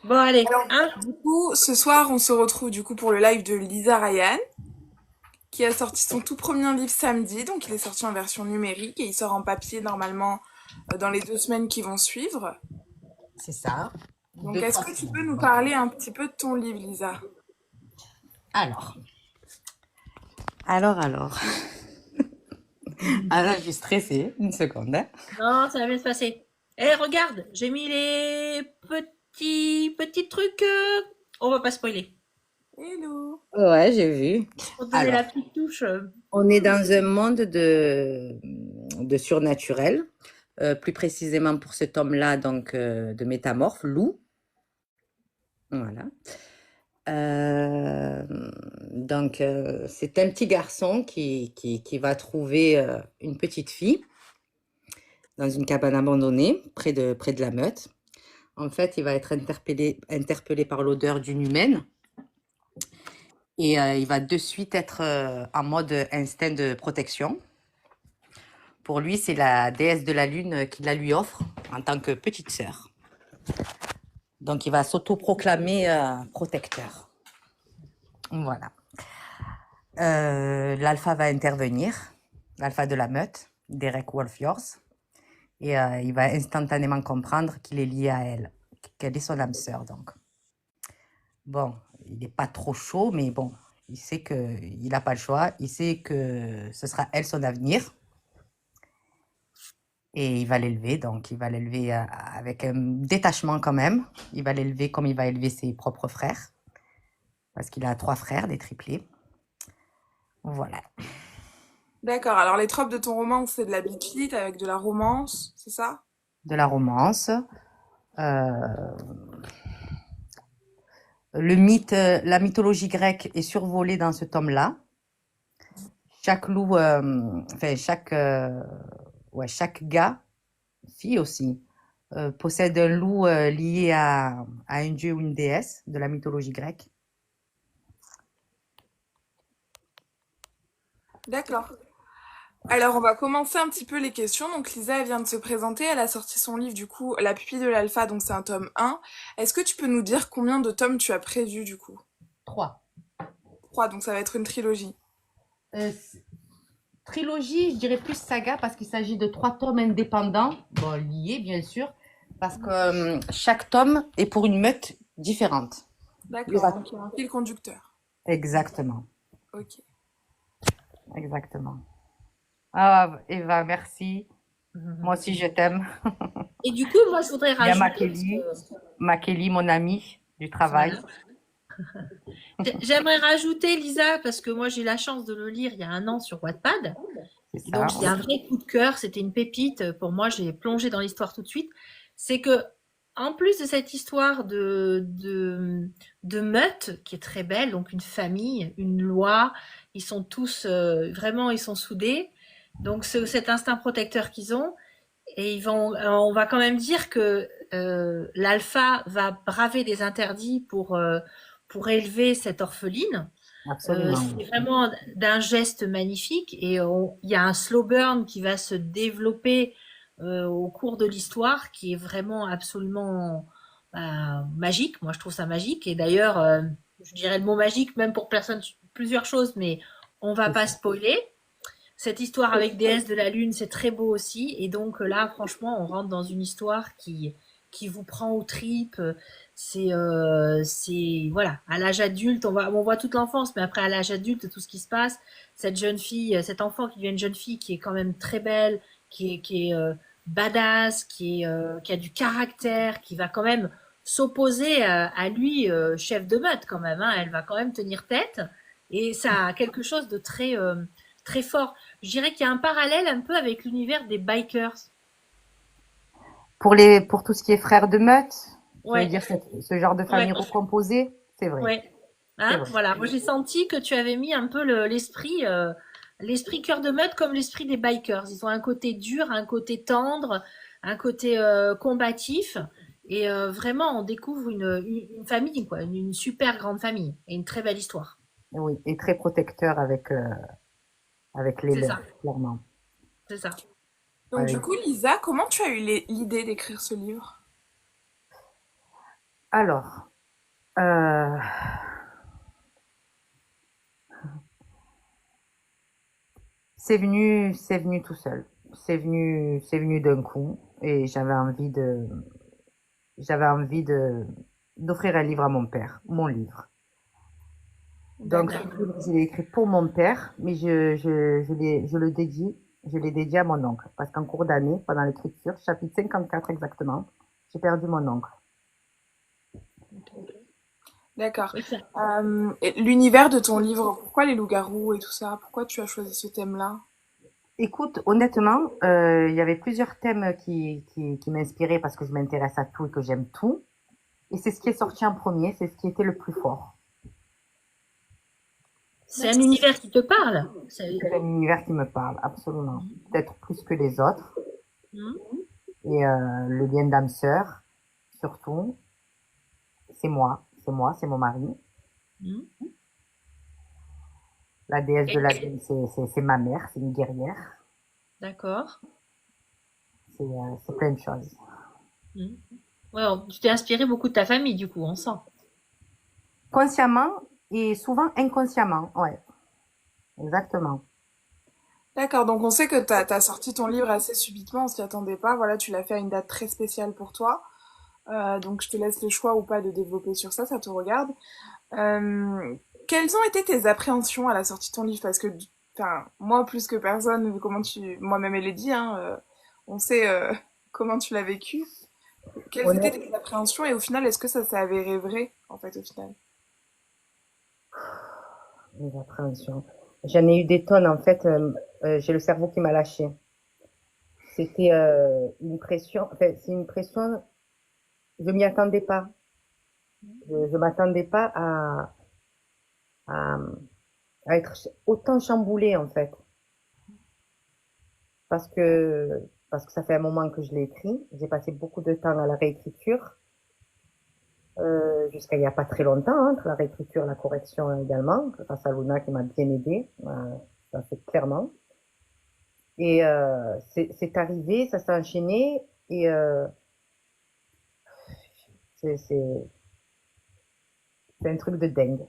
Bon, allez, Alors, hein? du coup, ce soir, on se retrouve du coup pour le live de Lisa Ryan, qui a sorti son tout premier livre samedi, donc il est sorti en version numérique et il sort en papier normalement dans les 2 semaines qui vont suivre. C'est ça. Donc, Deux, est-ce trois que tu peux semaines. nous parler un petit peu de ton livre, Lisa? Alors, alors. Ah là, je suis stressée. Une seconde, hein. Non, ça va bien se passer. Eh, regarde, j'ai mis les petits trucs. On va pas spoiler. Hello! Ouais, j'ai vu. Pour te donner Alors, la petite touche. on est dans un monde de surnaturel. Plus précisément pour ce tome-là, donc de Métamorphe, Loup. Voilà. Euh, c'est un petit garçon qui va trouver une petite fille dans une cabane abandonnée près de la meute. En fait, il va être interpellé par l'odeur d'une humaine et il va de suite être en mode instinct de protection. Pour lui, c'est la déesse de la lune qui la lui offre en tant que petite sœur. Donc, il va s'autoproclamer protecteur. Voilà. L'alpha va intervenir, l'alpha de la meute, Derek Wolfjors, et il va instantanément comprendre qu'il est lié à elle, qu'elle est son âme sœur. Donc, bon, il n'est pas trop chaud, mais bon, il sait qu'il n'a pas le choix, il sait que ce sera elle son avenir, et il va l'élever, donc il va l'élever avec un détachement quand même, il va l'élever comme il va élever ses propres frères, parce qu'il a 3 frères, des triplés. Voilà, D'accord, alors les tropes de ton roman, c'est de la beat lit avec de la romance, c'est ça? de la romance. Euh, la mythologie grecque est survolée dans ce tome-là. Chaque loup, enfin chaque gars, fille aussi, possède un loup lié à un dieu ou une déesse de la mythologie grecque. D'accord. Alors, on va commencer un petit peu les questions. Donc, Lisa, elle vient de se présenter. Elle a sorti son livre, du coup, La pupille de l'alpha. Donc, c'est un tome 1. Est-ce que tu peux nous dire combien de tomes tu as prévu, du coup? 3. 3, donc ça va être une trilogie. Euh, Trilogie, je dirais plus saga parce qu'il s'agit de 3 tomes indépendants, bon, liés bien sûr, parce que chaque tome est pour une meute différente. Il y D'accord, aura... donc il y a un fil conducteur. Exactement, Ok. exactement. Ah, Eva, merci. Moi aussi, je t'aime. Et du coup, moi, je voudrais Il y a rajouter, parce que Makéli, mon amie du travail. voilà, j'aimerais rajouter, Lisa, parce que moi, j'ai eu la chance de le lire il y a un an sur Wattpad. C'est Et ça. donc, c'est un vrai coup de cœur. C'était une pépite. Pour moi, j'ai plongé dans l'histoire tout de suite. C'est que, en plus de cette histoire de meute, qui est très belle, donc une famille, une loi, ils sont tous, vraiment, ils sont soudés. Donc, cet instinct protecteur qu'ils ont. Et on va quand même dire que l'alpha va braver des interdits pour élever cette orpheline. Absolument. C'est vraiment d'un geste magnifique et il y a un slow burn qui va se développer au cours de l'histoire qui est vraiment absolument magique. Moi, je trouve ça magique et d'ailleurs, je dirais le mot magique même pour plusieurs choses, mais on va C'est pas ça. spoiler. Cette histoire avec déesse de la lune, c'est très beau aussi. Et donc là, franchement, on rentre dans une histoire qui vous prend aux tripes. Voilà, à l'âge adulte, on voit toute l'enfance, mais après à l'âge adulte, tout ce qui se passe, cette jeune fille, cet enfant qui devient une jeune fille qui est quand même très belle, qui est badass, qui a du caractère, qui va quand même s'opposer à lui, chef de meute quand même. Hein. Elle va quand même tenir tête. Et ça a quelque chose de très fort. Je dirais qu'il y a un parallèle un peu avec l'univers des bikers. Pour tout ce qui est frères de meute, tu veux Ouais, dire ce genre de ouais, famille recomposée, c'est vrai. ouais. C'est Hein, vrai. voilà. Moi, j'ai senti que tu avais mis un peu l'esprit cœur de meute comme l'esprit des bikers. Ils ont un côté dur, un côté tendre, un côté combatif. Et vraiment, on découvre une famille, quoi, une super grande famille et une très belle histoire. Oui, et très protecteur avec les C'est leurs, ça, clairement. c'est ça. Donc, du Ouais. coup, Lisa, comment tu as eu l'idée d'écrire ce livre? Alors, c'est venu tout seul. C'est venu d'un coup et j'avais envie d'offrir un livre à mon père, mon livre. Donc, ce D'accord. livre, je l'ai écrit pour mon père, mais je l'ai dédié à mon oncle. Parce qu'en cours d'année, pendant l'écriture, chapitre 54 exactement, j'ai perdu mon oncle. D'accord. Oui, ça. Et l'univers de ton livre, pourquoi les loups-garous et tout ça? Pourquoi tu as choisi ce thème-là? Écoute, honnêtement, il y avait plusieurs thèmes qui m'inspiraient parce que je m'intéresse à tout et que j'aime tout. Et c'est ce qui est sorti en premier, c'est ce qui était le plus fort. C'est un univers qui te parle. C'est un univers qui me parle, absolument. Peut-être plus que les autres. Mhm. Et le lien d'âme sœur, surtout, c'est mon mari. Mhm. La déesse de Et- la vie, c'est ma mère, c'est une guerrière. D'accord. C'est plein de choses. Mhm. Ouais, tu t'es inspiré beaucoup de ta famille, du coup, on sent. Consciemment et souvent inconsciemment, ouais, exactement. D'accord, donc on sait que t'as sorti ton livre assez subitement, on s'y attendait pas. Voilà, tu l'as fait à une date très spéciale pour toi. Donc je te laisse le choix ou pas de développer sur ça, ça te regarde. Euh, Quelles ont été tes appréhensions à la sortie de ton livre? Parce que, enfin, moi plus que personne, vu comment moi-même elle l'a dit, hein, on sait comment tu l'as vécu. Quelles étaient Honnête, tes appréhensions et au final, est-ce que ça s'est avéré vrai, en fait, au final? les appréhensions. J'en ai eu des tonnes, en fait, j'ai le cerveau qui m'a lâché. C'était une pression, enfin, c'est une pression, je m'y attendais pas. Je m'attendais pas à, à être autant chamboulée, en fait. Parce que, parce que ça fait un moment que je l'ai écrit. J'ai passé beaucoup de temps à la réécriture, jusqu'à il n'y a pas très longtemps, hein, entre la réécriture et la correction également, grâce à Luna qui m'a bien aidé, ça c'est clairement. Et c'est arrivé, ça s'est enchaîné, et c'est un truc de dingue.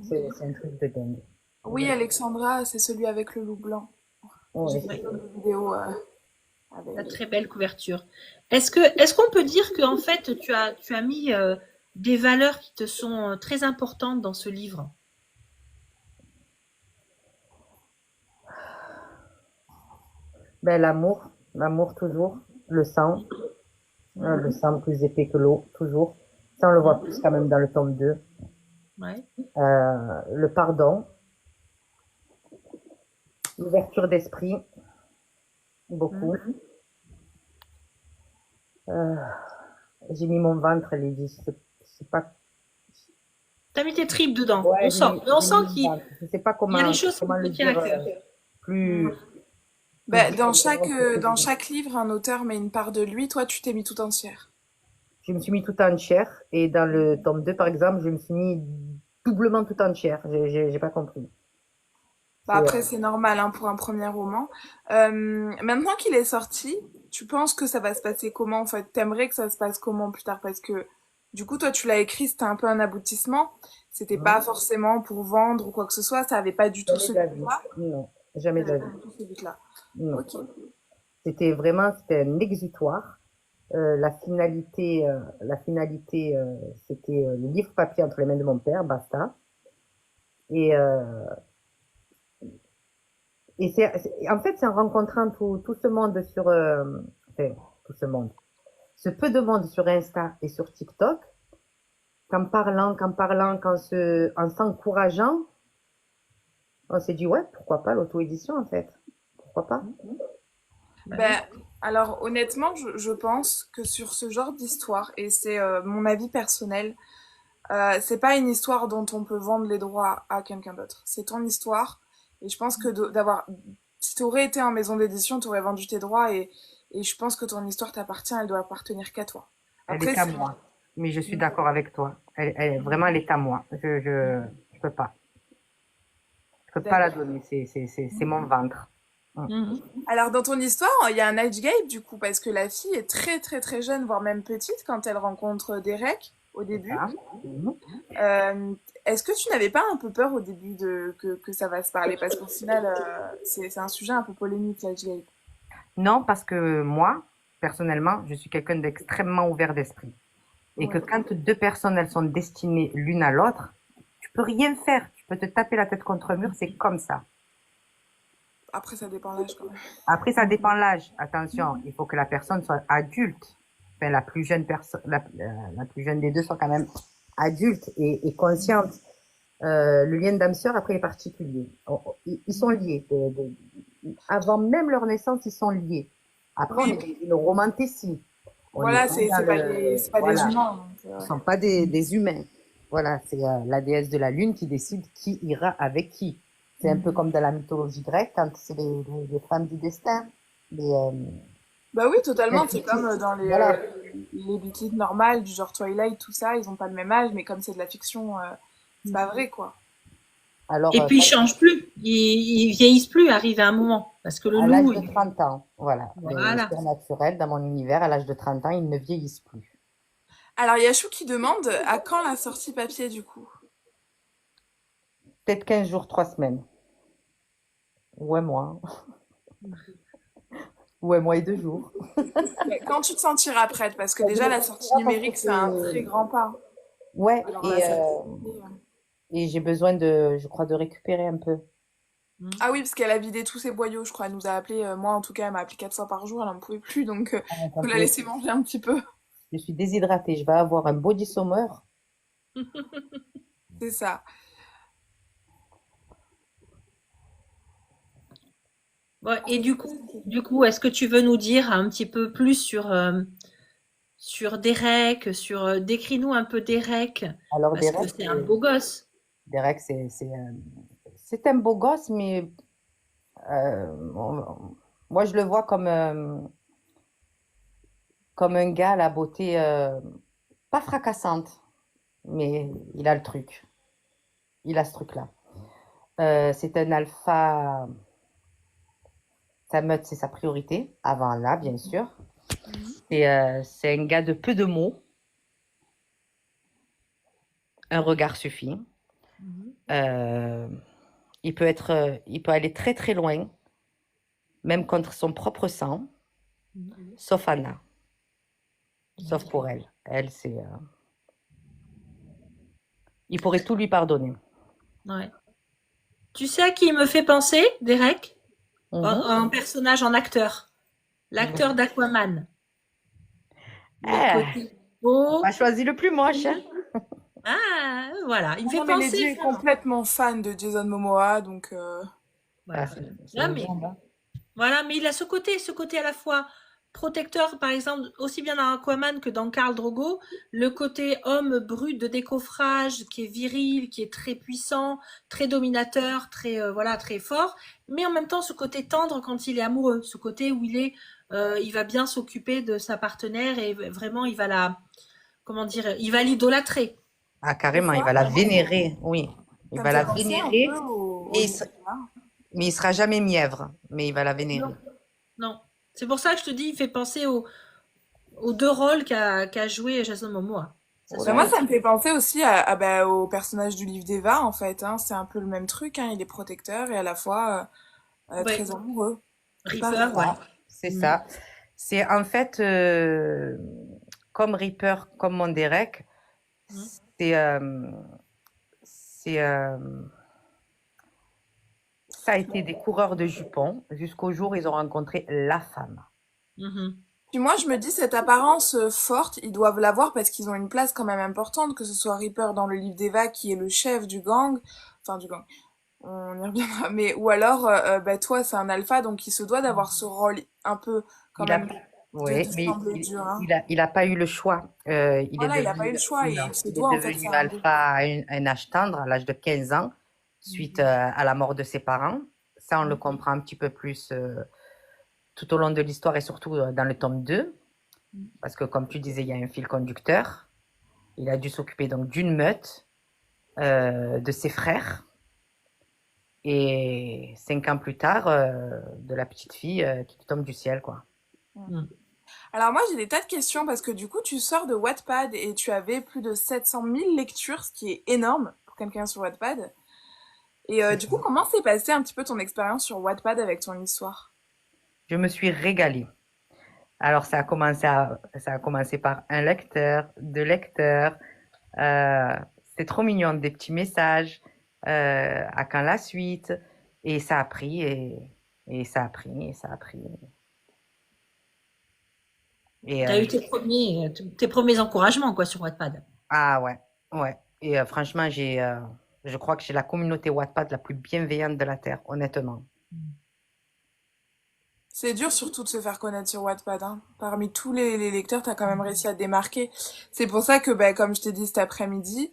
C'est un truc de dingue. Oui, Alexandra, c'est celui avec le loup blanc. J'ai Ouais, fait Ouais, plein de vidéos la avec. très belle couverture. Est-ce qu'on peut dire que en fait tu as mis des valeurs qui te sont très importantes dans ce livre? ben, l'amour toujours, le sang plus épais que l'eau, toujours. Ça, on le voit plus Mhm. quand même dans le tome 2. Ouais. Le pardon, l'ouverture d'esprit, beaucoup. Mhm. Euh, j'ai mis mon ventre, Lydie. C'est pas. T'as mis tes tripes dedans. Ouais, On j'ai mis sent mon qu'il ventre. Je sais pas y a des choses qui comment te le tiennent à dire cœur. plus, Mm. plus Ben, directement pour que dans chaque livre, un auteur met une part de lui. Toi, tu t'es mis tout entière. je me suis mis tout entière. Et dans le tome 2 par exemple, je me suis mis doublement tout entière. J'ai pas compris. Bah C'est, après, c'est normal hein, pour un premier roman. Maintenant qu'il est sorti, tu penses que ça va se passer comment en fait? T'aimerais que ça se passe comment plus tard? Parce que du coup, toi, tu l'as écrit, c'était un peu un aboutissement. C'était pas non, forcément pour vendre ou quoi que ce soit. Ça avait pas du tout jamais ce de la vie. but-là. Non, jamais Ça de avait la pas vie. du tout ce but-là. Non. Ok. C'était un exutoire. La finalité, c'était le livre papier entre les mains de mon père, basta. Et, en fait, c'est en rencontrant tout ce monde enfin, tout ce monde, ce peu de monde sur Insta et sur TikTok, en s'encourageant, on s'est dit, ouais, pourquoi pas l'auto-édition, en fait? Pourquoi pas? Bah Ben, oui. alors honnêtement, je pense que sur ce genre d'histoire, et c'est mon avis personnel, c'est pas une histoire dont on peut vendre les droits à quelqu'un d'autre. C'est ton histoire. Et je pense que si t'aurais été en maison d'édition, t'aurais vendu tes droits et je pense que ton histoire t'appartient, elle doit appartenir qu'à toi. Elle Après, est à c'est... moi. Mais je suis d'accord avec toi. Vraiment, elle est à moi. Je peux pas. Je peux pas la D'accord. donner. C'est mon ventre. Mm. Mhm. Alors, dans ton histoire, il y a un age gap, du coup, parce que la fille est très, très, très jeune, voire même petite, quand elle rencontre Derek. au C'est début. ça. Mhm. Est-ce que tu n'avais pas un peu peur au début que ça va se parler? Parce qu'au final, c'est un sujet un peu polémique, la GI. Non, parce que moi, personnellement, je suis quelqu'un d'extrêmement ouvert d'esprit. Et que Ouais. quand deux personnes, elles sont destinées l'une à l'autre, tu peux rien faire. Tu peux te taper la tête contre un mur, c'est comme ça. Après, ça dépend de l'âge quand même. Après, ça dépend de l'âge. Attention, il faut que la personne soit adulte. Enfin, la plus jeune personne, la plus jeune des deux soit quand même adulte et consciente. Le lien d'âme-sœur, après, est particulier. Ils sont liés. Avant même leur naissance, ils sont liés. Après, on Oui, est dans une romantécie. On n'est voilà, pas dans le... c'est pas des Voilà. humains. Ils ne sont pas des humains. Voilà, c'est la déesse de la lune qui décide qui ira avec qui. C'est un peu comme dans la mythologie grecque, quand c'est les femmes du destin. Bah oui, totalement. C'est Les- comme dans voilà. les Beatles normales, du genre Twilight, tout ça, ils ont pas le même âge, mais comme c'est de la fiction, c'est pas vrai, quoi. Alors, Et puis, ils changent plus. Ils vieillissent plus, arrivé à un moment. Parce que le à l'âge loup, de 30 ans, voilà, les voilà. surnaturels, dans mon univers, à l'âge de 30 ans, ils ne vieillissent plus. Alors, il y a Chou qui demande à quand la sortie papier, du coup? Peut-être 15 jours, 3 semaines. Ouais, moi. Ouais, moi et 2 jours. Mais quand tu te sentiras prête, parce que Je déjà, me la sortie sentirai parce que numérique, c'est un très grand pas. ouais, Alors là, ça... et j'ai besoin de, je crois, de récupérer un peu. Ah oui, parce qu'elle a vidé tous ses boyaux, je crois. Elle nous a appelé, moi en tout cas, elle m'a appelé 4 fois par jour, elle en pouvait plus, donc Ah, faut j'en la pouvais laisser plus. manger un petit peu. Je suis déshydratée. Je vais avoir un body summer. C'est ça. Ouais, et du coup, est-ce que tu veux nous dire un petit peu plus sur Derek, décris-nous un peu Derek, Alors, parce que c'est un beau gosse. Derek, c'est un beau gosse, mais moi, je le vois comme un gars à la beauté pas fracassante, mais il a le truc. Il a ce truc-là. C'est un alpha. Sa meute, c'est sa priorité, avant là, bien sûr. Mhm. C'est un gars de peu de mots. Un regard suffit. Mhm. Euh, il peut aller très très loin, même contre son propre sang, sauf Anna, sauf pour elle. Elle, il pourrait tout lui pardonner. Ouais. Tu sais à qui il me fait penser, Derek? Mhm. Un personnage en acteur. L'acteur d'Aquaman. Le Eh, côté t'as beau. pas choisi le plus moche, hein? Ah, voilà. Il me Ah fait non, mais penser Lady est vraiment. complètement fan de Jason Momoa, donc Ah, Voilà. c'est Là, une mais légende, hein. voilà, mais il a ce côté à la fois protecteur, par exemple, aussi bien dans Aquaman que dans Khal Drogo, le côté homme brut de décoffrage, qui est viril, qui est très puissant, très dominateur, très voilà, très fort, mais en même temps ce côté tendre quand il est amoureux, ce côté où il va bien s'occuper de sa partenaire et vraiment comment dire, il va l'idolâtrer. Ah, c'est carrément, il ça. va la vénérer, oui. Il Ça me va fait la penser un vénérer, peu au mais livre là. mais il sera jamais mièvre, mais il va la vénérer. Non, non. C'est pour ça que je te dis, il fait penser aux deux rôles qu'a joué Jason Momoa. C'est Mais ce moi, Ouais. ça me côté. fait penser aussi bah, au personnage du livre d'Eva, en fait. Hein. C'est un peu le même truc. Hein. Il est protecteur et à la fois Ouais, très amoureux. C'est Reaper, pareil. ouais. C'est Mm. ça. C'est en fait, comme Reaper, comme Monderek, Mm. c'est, ça a été des coureurs de jupons jusqu'au jour où ils ont rencontré la femme. Mhm. Puis moi, je me dis, cette apparence forte, ils doivent l'avoir parce qu'ils ont une place quand même importante, que ce soit Reaper dans le livre d'Eva, qui est le chef du gang, enfin du gang, on y reviendra, mais ou alors, bah toi, c'est un alpha, donc il se doit d'avoir ce rôle un peu quand Il a, même ouais, de mais sembler dur, hein. il a pas eu le choix. Voilà, il a pas eu le choix et Non, il se il est doit en fait devenu faire un alpha à un âge tendre, à l'âge de 15 ans, suite à la mort de ses parents. Ça, on le comprend un petit peu plus tout au long de l'histoire et surtout dans le tome 2, parce que comme tu disais, il y a un fil conducteur. Il a dû s'occuper donc d'une meute, de ses frères, et 5 ans plus tard, de la petite fille qui tombe du ciel, quoi. Mm. Alors moi j'ai des tas de questions parce que du coup tu sors de Wattpad et tu avais plus de 700 000 lectures, ce qui est énorme pour quelqu'un sur Wattpad. Et C'est du ça. coup comment s'est passé un petit peu ton expérience sur Wattpad avec ton histoire? Je me suis régalée. Alors, ça a commencé par un lecteur, deux lecteurs. Euh, C'était trop mignon, des petits messages. À quand la suite? Et ça a pris, et ça a pris, et ça a pris. Et Tu as eu tes premiers encouragements quoi, sur Wattpad. ah ouais, ouais. Et franchement, je crois que j'ai la communauté Wattpad la plus bienveillante de la Terre, honnêtement. C'est dur surtout de se faire connaître sur Wattpad, hein. Parmi tous les lecteurs, t'as quand même réussi à te démarquer. C'est pour ça que, bah, comme je t'ai dit cet après-midi,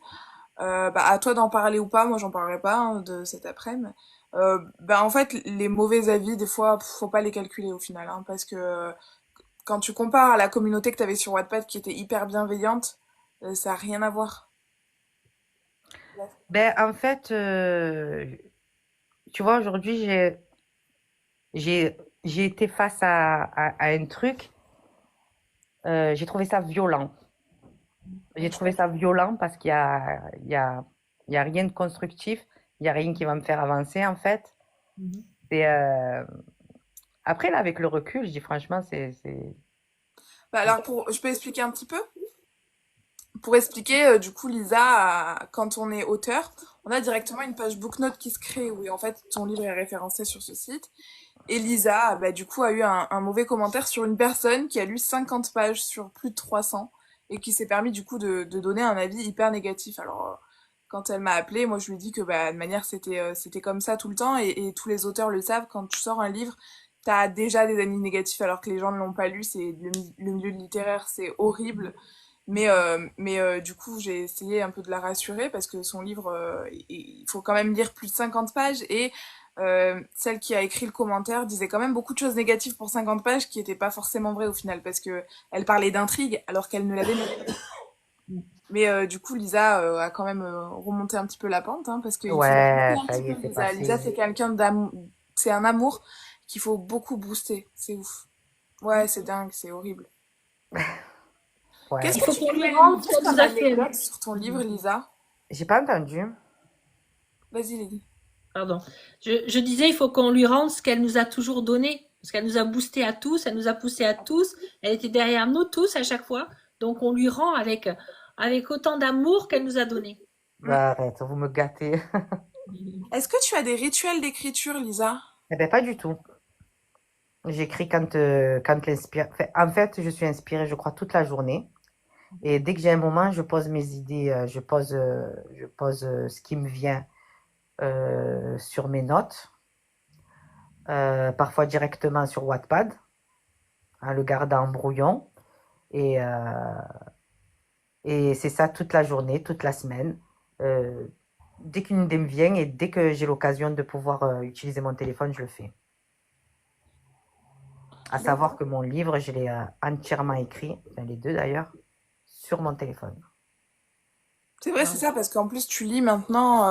bah, à toi d'en parler ou pas, moi j'en parlerai pas hein, de cet après-midi. Bah, en fait, les mauvais avis, des fois, faut pas les calculer au final, hein, parce que quand tu compares à la communauté que t'avais sur Wattpad qui était hyper bienveillante, ça a rien à voir. Ben, en fait, tu vois, aujourd'hui, j'ai été face à un truc, j'ai trouvé ça violent. J'ai Donc, je trouvé comprends. ça violent parce il y a rien de constructif, il y a rien qui va me faire avancer, en fait. Mhm. C'est, après, là, avec le recul, je dis franchement, Bah, alors, je peux expliquer un petit peu? Pour expliquer, du coup, Lisa, quand on est auteur, on a directement une page Booknote qui se crée où en fait ton livre est référencé sur ce site. Et Lisa, bah, du coup, a eu un mauvais commentaire sur une personne qui a lu 50 pages sur plus de 300 et qui s'est permis du coup de donner un avis hyper négatif. Alors, quand elle m'a appelé, moi je lui ai dit que bah, de manière c'était comme ça tout le temps et tous les auteurs le savent, quand tu sors un livre, t'as déjà des avis négatifs alors que les gens ne l'ont pas lu, le milieu littéraire, c'est horrible. Du coup, j'ai essayé un peu de la rassurer parce que son livre, il faut quand même lire plus de 50 pages et celle qui a écrit le commentaire disait quand même beaucoup de choses négatives pour 50 pages qui n'étaient pas forcément vraies au final parce que elle parlait d'intrigue alors qu'elle ne l'avait même pas. Mais du coup, Lisa a quand même remonté un petit peu la pente hein, parce qu'il faut booster ouais, un ça petit y peu est, c'est Lisa. Lisa, passé. c'est quelqu'un d'amour, c'est un amour qu'il faut beaucoup booster. C'est ouf. Ouais, c'est dingue, c'est horrible. Ouais. Qu'est-ce Il que faut tu qu'on lui pourrais nous rende ce dire qu'elle comme nous a fait. anecdote sur ton livre, Lisa? J'ai pas entendu. Vas-y, Lydie. Pardon. Je disais, il faut qu'on lui rende ce qu'elle nous a toujours donné. Parce qu'elle nous a boosté à tous, elle nous a poussé à tous. Elle était derrière nous tous à chaque fois. Donc on lui rend avec autant d'amour qu'elle nous a donné. Mm. Bah, arrête, vous me gâtez. Est-ce que tu as des rituels d'écriture, Lisa? Eh ben, pas du tout. J'écris quand en fait, je suis inspirée, je crois, toute la journée. Et dès que j'ai un moment, je pose mes idées, je pose ce qui me vient sur mes notes, parfois directement sur Wattpad, en le gardant en brouillon. Et, et c'est ça toute la journée, toute la semaine. Euh, Dès qu'une idée me vient et dès que j'ai l'occasion de pouvoir utiliser mon téléphone, je le fais. À savoir que mon livre, je l'ai entièrement écrit, enfin, les deux d'ailleurs, sur mon téléphone. C'est vrai, c'est ça, parce qu'en plus tu lis maintenant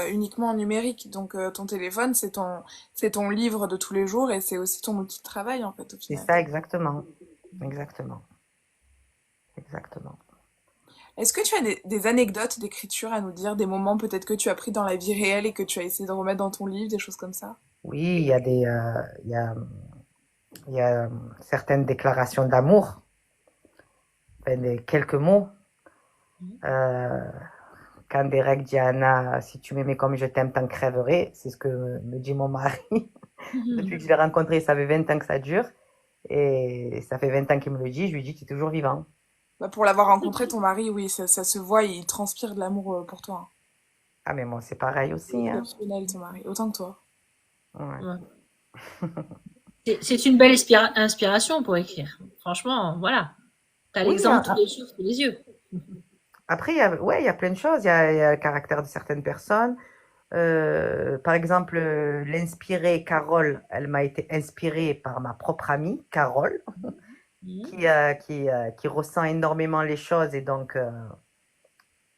uniquement en numérique, donc ton téléphone c'est ton livre de tous les jours et c'est aussi ton outil de travail en fait au C'est final. ça exactement. Exactement. Exactement. Est-ce que tu as des anecdotes d'écriture à nous dire, des moments peut-être que tu as pris dans la vie réelle et que tu as essayé de remettre dans ton livre, des choses comme ça? Oui, il y a certaines déclarations d'amour, enfin, quelques mots. Euh, Quand Derek dit à Anna, si tu m'aimais comme je t'aime, t'en crèverais, c'est ce que me dit mon mari. Depuis que je l'ai rencontré, ça fait 20 ans que ça dure. Et ça fait 20 ans qu'il me le dit, je lui dis qu'il est toujours vivant. Bah, pour l'avoir rencontré, ton mari, oui, ça se voit, il transpire de l'amour pour toi, hein. Ah, mais moi, c'est pareil aussi, hein. Exceptionnel ton mari, autant que toi. Ouais. Ouais. C'est une belle inspiration pour écrire. Franchement, voilà. Tu as Oui, l'exemple tous les jours, sous les yeux. après, ouais, il y a plein de choses. Il y a le caractère de certaines personnes. Par exemple, l'inspirée Carole, elle m'a été inspirée par ma propre amie, Carole, Mhm. qui ressent énormément les choses et donc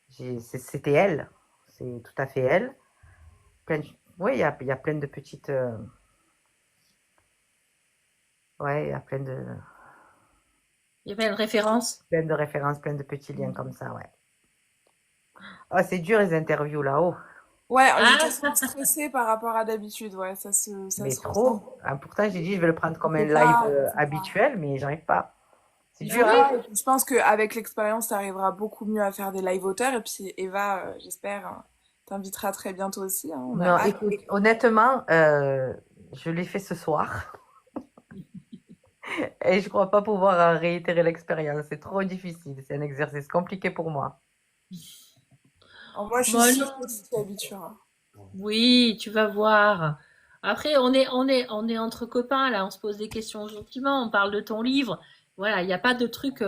c'était elle. C'est tout à fait elle. Oui, il y a plein de petites. Ouais, il y a plein de. Il y avait une référence. Plein de références, plein de petits liens comme ça, ouais. Ah, c'est dur les interviews là-haut, Ouais, je te Ah, sens stressée par rapport à d'habitude, ouais, ça mais se ressent. trop. Ah, pourtant, j'ai dit, je vais le prendre comme un C'est live pas, c'est pas. habituel, mais j'arrive pas. C'est Il dur, faut hein? pas. Et puis, je pense qu'avec l'expérience, tu arriveras beaucoup mieux à faire des live auteurs. Et puis Eva, j'espère, t'invitera très bientôt aussi, hein. On a Non, hâte. écoute, honnêtement, je l'ai fait ce soir et je crois pas pouvoir réitérer l'expérience. C'est trop difficile. C'est un exercice compliqué pour moi. Alors, moi, je suis bon, sûre que tu t'y habitueras. oui, tu vas voir. Après, on est entre copains, là, on se pose des questions gentiment, on parle de ton livre. Voilà, il n'y a pas de truc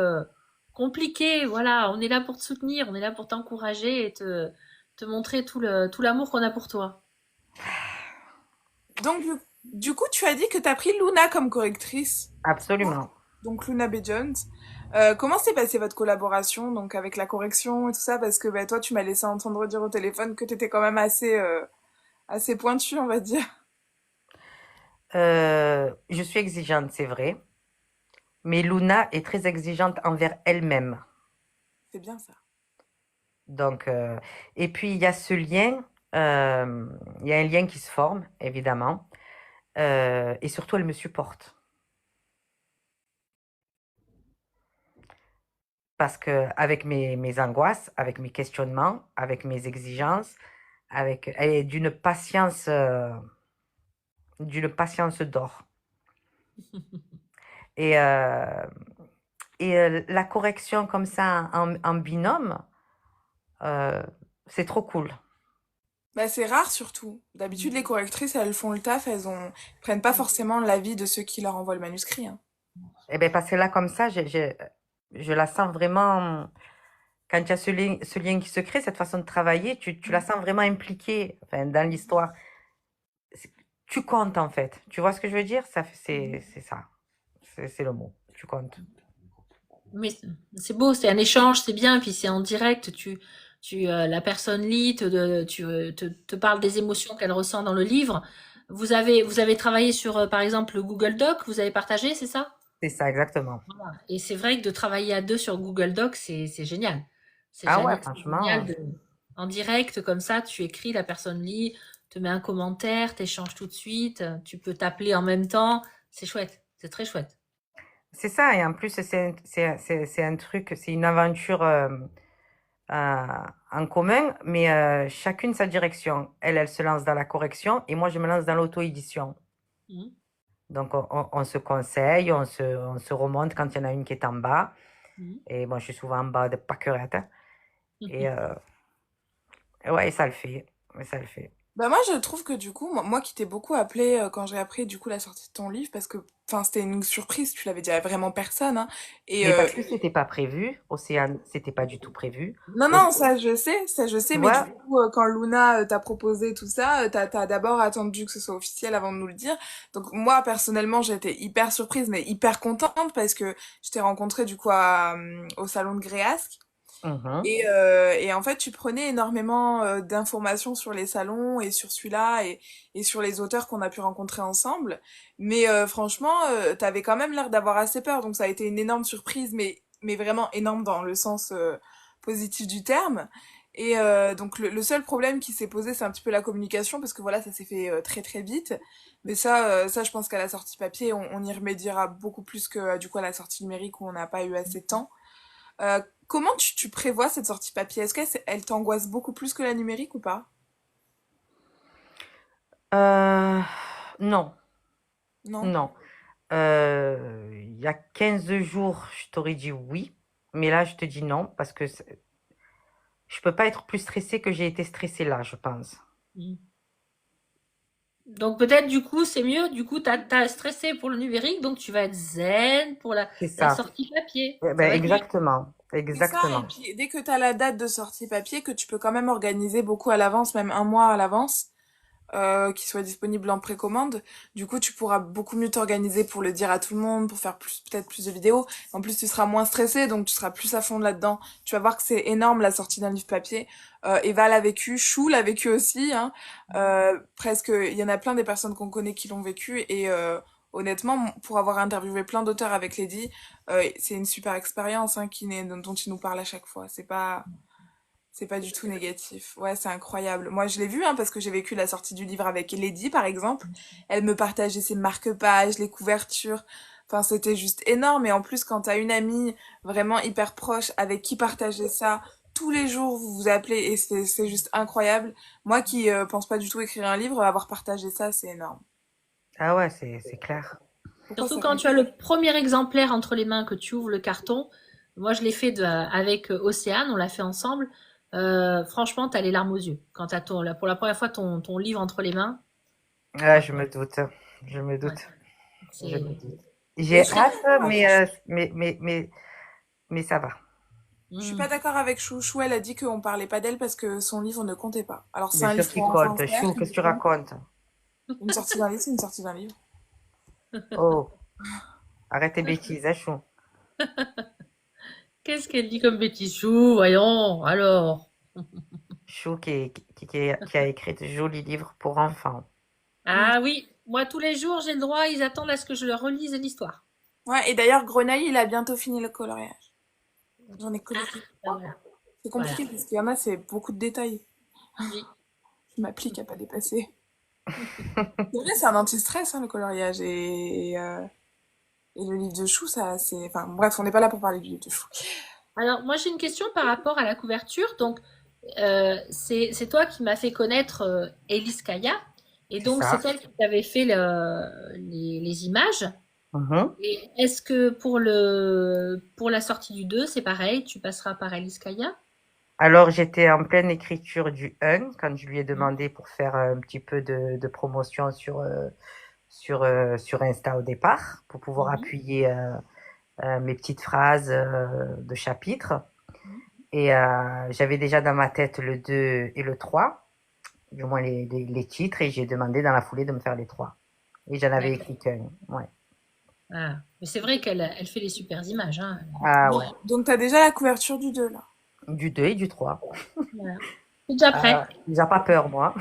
compliqué. Voilà, on est là pour te soutenir, on est là pour t'encourager et te montrer tout l'amour qu'on a pour toi. Donc, du coup, tu as dit que tu as pris Luna comme correctrice. Absolument. Donc, Luna B. Jones. Comment s'est passée votre collaboration donc avec la correction et tout ça? Parce que bah, toi, tu m'as laissé entendre dire au téléphone que tu étais quand même assez pointue, on va dire. Je suis exigeante, c'est vrai, mais Luna est très exigeante envers elle-même. C'est bien ça. Donc, et puis il y a ce lien, il y a un lien qui se forme, évidemment, et surtout elle me supporte. Parce que avec mes angoisses, avec mes questionnements, avec mes exigences, elle est d'une patience d'or. Et, euh, la correction comme ça en binôme, euh, c'est trop cool. Bah, c'est rare surtout. D'habitude, les correctrices, elles font le taf, elles prennent pas forcément l'avis de ceux qui leur envoient le manuscrit, hein. Et bien parce que là comme ça, je la sens vraiment, quand il y a ce lien qui se crée, cette façon de travailler, tu la sens vraiment impliquée, enfin, dans l'histoire. C'est- Tu comptes en fait. Tu vois ce que je veux dire? C'est ça. C'est le mot. Tu comptes. Mais c'est beau, c'est un échange, c'est bien, puis c'est en direct. La personne lit, te parle des émotions qu'elle ressent dans le livre. Vous avez travaillé sur, par exemple, le Google Doc, vous avez partagé, c'est ça? C'est ça, exactement. Et c'est vrai que de travailler à deux sur Google Doc, c'est génial. Ah ouais, C'est génial franchement, en direct, comme ça, tu écris, la personne lit, te met un commentaire, t'échanges tout de suite, tu peux t'appeler en même temps. C'est chouette, c'est très chouette. c'est ça. Et en plus, c'est un truc, c'est une aventure euh, en commun, mais chacune sa direction. Elle se lance dans la correction et moi, je me lance dans l'auto-édition. Mhm. Donc, on se conseille, on se remonte quand il y en a une qui est en bas. Et moi, je suis souvent en bas de Pâquerette. Et Mhm. ouais, ça le fait. Ouais, ça le fait. Bah moi je trouve que du coup, moi qui t'ai beaucoup appelé quand j'ai appris du coup la sortie de ton livre, parce que enfin c'était une surprise, tu l'avais dit à vraiment personne, hein. Et Mais parce que c'était pas prévu, Océane, c'était pas du tout prévu. non non ça je sais, Tu mais du vois, coup quand Luna t'a proposé tout ça, t'as d'abord attendu que ce soit officiel avant de nous le dire. Donc moi personnellement j'étais hyper surprise mais hyper contente parce que je t'ai rencontré du coup au salon de Gréasque. mhm. Et en fait, tu prenais énormément d'informations sur les salons et sur celui-là et sur les auteurs qu'on a pu rencontrer ensemble. Mais franchement, t'avais quand même l'air d'avoir assez peur. Donc ça a été une énorme surprise, mais vraiment énorme dans le sens positif du terme. Et donc le seul problème qui s'est posé, c'est un petit peu la communication, parce que voilà, ça s'est fait très très vite. Mais ça, je pense qu'à la sortie papier, on y remédiera beaucoup plus que du coup à la sortie numérique où on n'a pas eu assez de temps. Comment tu prévois cette sortie papier? Est-ce qu'elle t'angoisse beaucoup plus que la numérique ou pas? Euh, non, Non? non. Il y a 15 jours, je t'aurais dit oui. Mais là, je te dis non parce que je peux pas être plus stressée que j'ai été stressée là, je pense. Mhm. Donc peut-être du coup c'est mieux, du coup t'as stressé pour le numérique, donc tu vas être zen pour C'est la ça. sortie papier. Eh Ça ben, va être mieux. exactement. C'est ça, et Exactement. puis dès que tu as la date de sortie papier, que tu peux quand même organiser beaucoup à l'avance, même un mois à l'avance, qui soit disponible en précommande. Du coup, tu pourras beaucoup mieux t'organiser pour le dire à tout le monde, pour faire peut-être plus de vidéos. En plus, tu seras moins stressé, donc tu seras plus à fond là-dedans. Tu vas voir que c'est énorme la sortie d'un livre papier. Eva l'a vécu, Chou l'a vécu aussi, hein. Presque, il y en a plein des personnes qu'on connaît qui l'ont vécu et honnêtement, pour avoir interviewé plein d'auteurs avec Lady, c'est une super expérience hein, dont il nous parle à chaque fois. C'est pas du tout négatif. Ouais, c'est incroyable. Moi, je l'ai vu, hein, parce que j'ai vécu la sortie du livre avec Lady, par exemple. Elle me partageait ses marque-pages, les couvertures. Enfin, c'était juste énorme. Et en plus, quand t'as une amie vraiment hyper proche avec qui partager ça, tous les jours, vous vous appelez et c'est juste incroyable. Moi qui pense pas du tout écrire un livre, avoir partagé ça, c'est énorme. Ah ouais, c'est clair. Pourquoi Surtout ça quand fait... tu as le premier exemplaire entre les mains, que tu ouvres le carton. Moi, je l'ai fait avec Océane, on l'a fait ensemble. Franchement, tu as les larmes aux yeux. Quand tu as pour la première fois ton livre entre les mains, Ah, je franchement, me doute. Je me ouais, doute. Je me c'est. doute. Et J'ai je suis pas hâte, d'accord avec mais ça va. je suis Hmm. pas d'accord avec Chouchou, elle a dit qu'on parlait pas d'elle parce que son livre ne comptait pas. Alors c'est Bien un sûr livre qu'il pour enfants, compte. Chou, certes, qu'est-ce que tu mais racontes? une sortie d'un livre, c'est une sortie d'un livre. Oh, arrête tes bêtises, hein, Chou. Qu'est-ce qu'elle dit comme bêtise? Chou, voyons, alors. Chou qui a écrit de jolis livres pour enfants. Mm. Ah oui, moi, tous les jours, j'ai le droit, ils attendent à ce que je leur relise l'histoire. Ouais, et d'ailleurs, Grenaille, il a bientôt fini le coloriage. J'en ai Ah, collecté ben trois. voilà, C'est voilà. compliqué parce qu'il y en a, c'est beaucoup de détails. Oui. Je m'applique à pas dépasser. C'est vrai, c'est un anti-stress, hein, le coloriage. Et le livre de chou, ça, c'est... Enfin, bref, on n'est pas là pour parler du livre de chou. Alors, moi, j'ai une question par rapport à la couverture. Donc, c'est toi qui m'as fait connaître Elise Kaya. Et C'est donc, c'est ça. elle qui t'avait fait les images. Mhm. Et est-ce que pour la sortie du 2 c'est pareil, tu passeras par Elise Kaya? Alors, j'étais en pleine écriture du 1 quand je lui ai Mhm. demandé pour faire un petit peu de promotion sur Insta au départ, pour pouvoir Mhm. appuyer mes petites phrases de chapitre. Mhm. Et j'avais déjà dans ma tête le 2 et le 3, du moins les titres, et j'ai demandé dans la foulée de me faire les trois. Et j'en avais D'accord. écrit qu'un. Ouais. Ah. Mais c'est vrai qu'elle fait les super images, hein. Ah Donc, ouais. donc t'as déjà la couverture du 2 là. Du 2 et du 3. Voilà. C'est déjà prêt. Ah, déjà pas peur, moi.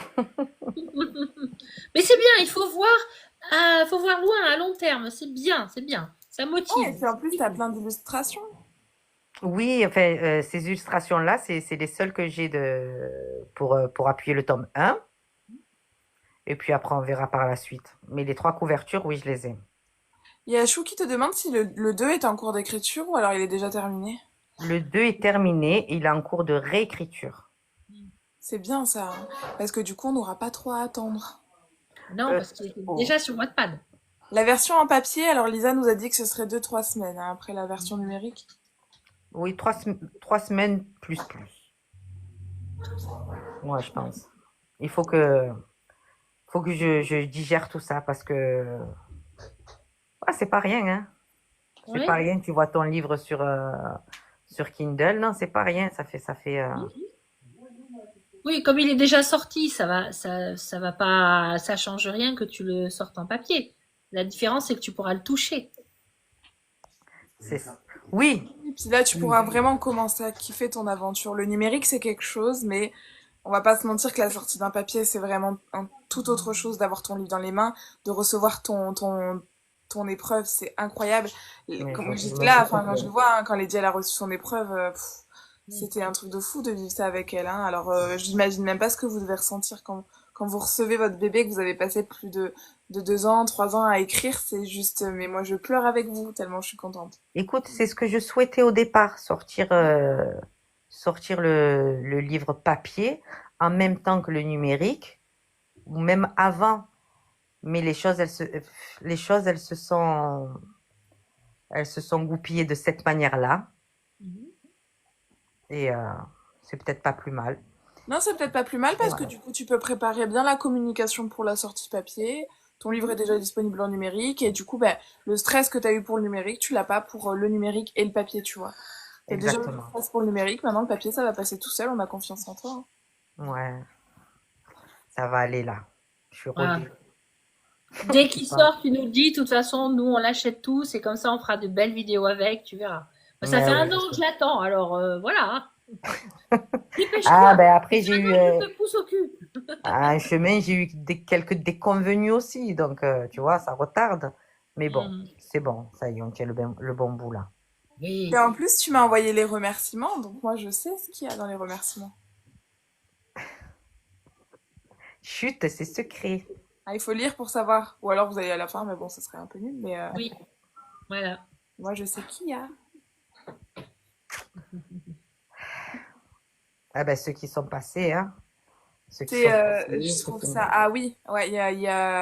Mais c'est bien, faut voir loin, à long terme. C'est bien, c'est bien. Ça Ouais, motive. et puis en plus, t'as plein d'illustrations. Oui, enfin, ces illustrations-là, c'est les seules que j'ai pour appuyer le tome 1. Et puis après, on verra par la suite. Mais les trois couvertures, oui, je les ai. Il y a Chou qui te demande si le 2 est en cours d'écriture ou alors il est déjà terminé. Le 2 est terminé et il est en cours de réécriture. C'est bien ça, hein, parce que du coup, on n'aura pas trop à attendre. Non, Euh, parce qu'il est oh, déjà sur Wattpad. La version en papier, alors Lisa nous a dit que ce serait 2-3 semaines hein, après la version numérique. oui, 3 semaines plus. Moi, je pense. Il faut que je digère tout ça parce que ouais, c'est pas rien, hein. C'est pas Oui. rien. Tu vois ton livre sur Kindle, non, c'est pas rien. Ça fait. Oui, comme il est déjà sorti, ça va pas, ça change rien que tu le sortes en papier. La différence, c'est que tu pourras le toucher. c'est, oui, Et puis là, tu oui, pourras vraiment commencer à kiffer ton aventure. Le numérique, c'est quelque chose, mais on va pas se mentir que la sortie d'un papier, c'est vraiment un tout autre chose d'avoir ton livre dans les mains, de recevoir ton épreuve, c'est incroyable. Et mais comme je j'étais me là, doute enfin, quand je bien. le vois, hein, quand Lydia elle a reçu son épreuve, Oui. c'était un truc de fou de vivre ça avec elle, hein. Alors, j'imagine même pas ce que vous devez ressentir quand vous recevez votre bébé, que vous avez passé plus de 2 ans, 3 ans à écrire, c'est juste, mais moi je pleure avec vous, tellement je suis contente. Écoute, c'est ce que je souhaitais au départ, sortir le livre papier en même temps que le numérique, ou même avant. Mais les choses, elles se sont goupillées de cette manière-là, Mhm. et c'est peut-être pas plus mal. Non, c'est peut-être pas plus mal parce que Voilà. du coup, tu peux préparer bien la communication pour la sortie papier. Ton livre est Mhm. déjà disponible en numérique et du coup, ben, le stress que tu as eu pour le numérique, tu l'as pas pour le numérique et le papier, tu vois. T'as déjà eu le Exactement. stress pour le numérique, maintenant le papier, ça va passer tout seul, on a confiance en toi, hein. Ouais, ça va aller là. Je suis Voilà. rodée. Dès qu'il Ah, sort, tu nous le dis. De toute façon, nous, on l'achète tous et comme ça, on fera de belles vidéos avec. Tu verras. Bah, ça mais fait oui. 1 an que je l'attends. Alors voilà, hein. Ah, Dépêche-toi. ben après, j'ai eu Maintenant, je te pousse au cul. un chemin, j'ai eu quelques déconvenus aussi, donc tu vois, ça retarde. Mais bon, Mhm. c'est bon, ça y est, on tient le bon bout là. Et Oui. en plus, tu m'as envoyé les remerciements, donc moi je sais ce qu'il y a dans les remerciements. Chut, c'est secret. Ah, il faut lire pour savoir. Ou alors vous allez à la fin, mais bon, ça serait un peu nul. Mais Oui, voilà. moi je sais qui y a. Ah ben, ceux qui sont passés, hein. Ceux qui C'est, sont passés, je ceux trouve qui... ça. Ah oui, ouais,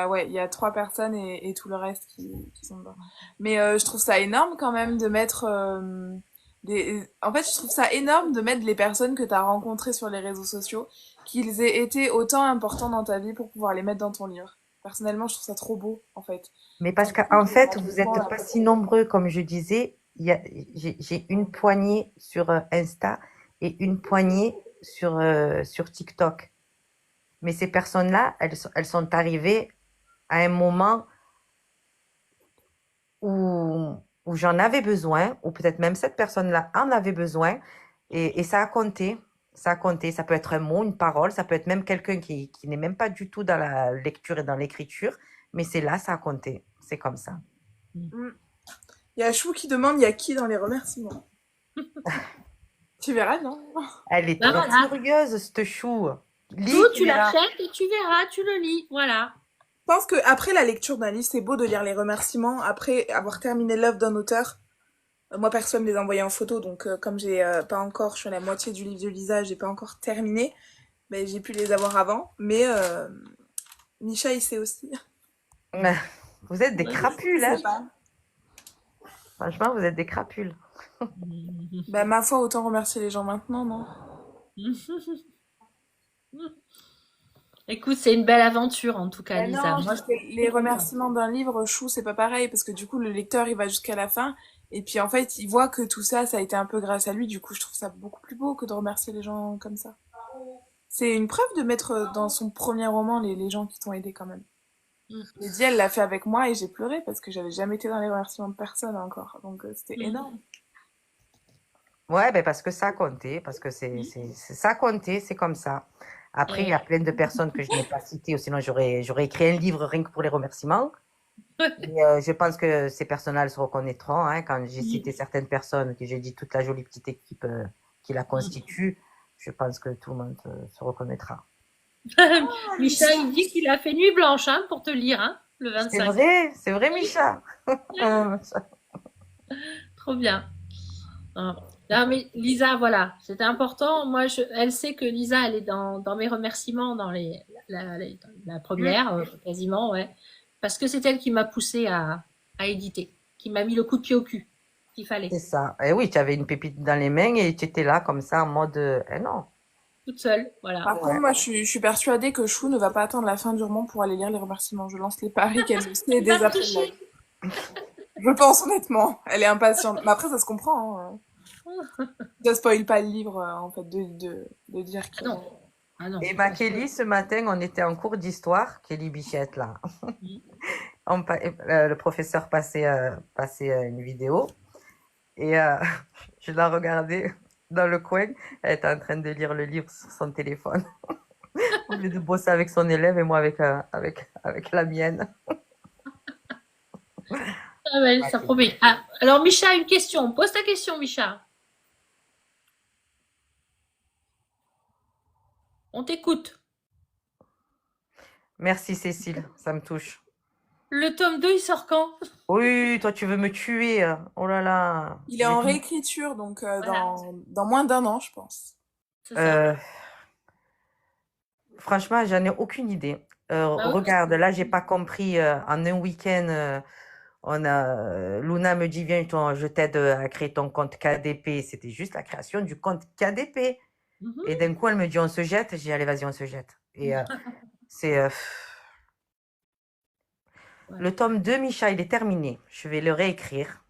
ouais, il y a 3 personnes et tout le reste qui sont dedans. Mais je trouve ça énorme quand même de mettre En fait, je trouve ça énorme de mettre les personnes que tu as rencontrées sur les réseaux sociaux, qu'ils aient été autant importants dans ta vie pour pouvoir les mettre dans ton livre. Personnellement, je trouve ça trop beau, en fait. Mais T'as parce l'impression qu'en qu'il y a fait, vous vraiment n'êtes la pas si personne. nombreux, comme je disais. J'ai une poignée sur Insta et une poignée sur TikTok. Mais ces personnes-là, elles sont arrivées à un moment où j'en avais besoin, ou peut-être même cette personne-là en avait besoin, et ça a compté. Ça a compté. Ça peut être un mot, une parole, ça peut être même quelqu'un qui n'est même pas du tout dans la lecture et dans l'écriture, mais c'est là, ça a compté. C'est comme ça. Mm. Il y a Chou qui demande il y a qui dans les remerciements. Tu verras, non? Elle est Ben trop voilà. curieuse, cette chou. Tout, Lis, tu tu verras. l'achètes et tu verras, tu le lis. Voilà. Je pense que après la lecture d'un livre, c'est beau de lire les remerciements. Après avoir terminé l'œuvre d'un auteur, moi personne ne les a envoyés en photo, donc comme j'ai pas encore, je suis à la moitié du livre de Lisa, j'ai pas encore terminé, mais j'ai pu les avoir avant. Mais Misha, il sait aussi. Vous êtes des Je crapules, sais hein. pas. Franchement, vous êtes des crapules. Bah ma foi, autant remercier les gens maintenant, non? Écoute, c'est une belle aventure en tout cas, Bah Lisa. non, Moi, je parce que suis les très contente. remerciements d'un livre, chou, c'est pas pareil, parce que du coup, le lecteur, il va jusqu'à la fin, et puis en fait, il voit que tout ça, ça a été un peu grâce à lui, du coup, je trouve ça beaucoup plus beau que de remercier les gens comme ça. C'est une preuve de mettre dans son premier roman les gens qui t'ont aidé quand même. Mm, Et dit, elle l'a fait avec moi et j'ai pleuré parce que j'avais jamais été dans les remerciements de personne encore, donc c'était mm, énorme. Ouais, ben parce que ça a compté, parce que mm. ça a compté, c'est comme ça. Après, il y a Et plein de personnes que je n'ai pas citées, ou sinon j'aurais écrit un livre rien que pour les remerciements. ouais. Mais je pense que ces personnes-là, elles se reconnaîtront, hein, quand j'ai Mm, cité certaines personnes, que j'ai dit toute la jolie petite équipe qui la mm. constitue, je pense que tout le monde se reconnaîtra. Ah, Micha, Micha. il dit qu'il a fait nuit blanche hein, pour te lire, hein, le 25. C'est vrai, Oui, Micha. trop bien. Ah. Non, mais Lisa, voilà, c'était important. Moi, elle sait que Lisa, elle est dans mes remerciements, dans la Mm. première, quasiment, ouais. Parce que c'est elle qui m'a poussé à éditer, qui m'a mis le coup de pied au cul qu'il fallait, C'est ça. Et oui, tu avais une pépite dans les mains et tu étais là comme ça en mode, eh non. toute seule, voilà. Par contre, Ouais. moi, je suis persuadée que Chou ne va pas attendre la fin du roman pour aller lire les remerciements. Je lance les paris qu'elle le sait Il va dès après le live. tricher. Je pense honnêtement. Elle est impatiente. Mais après, ça se comprend. Hein. Ça spoil pas le livre, en fait, de dire Ah que... non, ah non, Et ma ça se peut. Kelly, ce matin, on était en cours d'histoire, Kelly Bichette, là. Le professeur passait une vidéo et je la regardais dans le coin. Elle était en train de lire le livre sur son téléphone. Au lieu de bosser avec son élève et moi avec la mienne. Ah ouais, Ma ça Kelly. promet. Ah, alors, Micha, une question. Pose ta question, Micha. On t'écoute. Merci Cécile, ça me touche. Le tome 2, il sort quand? Oui, toi tu veux me tuer. Oh là là. Il est en réécriture, donc Voilà, dans moins d'un an, je pense. c'est ça. Euh, Franchement, j'en ai aucune idée. Bah oui, parce Regarde, que... là, j'ai pas compris. En un week-end, Luna me dit, viens, je t'aide à créer ton compte KDP. C'était juste la création du compte KDP. Mhm. Et d'un coup, elle me dit, on se jette. J'ai dit, allez, vas-y, on se jette. Et c'est Ouais. le tome 2, Micha, il est terminé. Je vais le réécrire.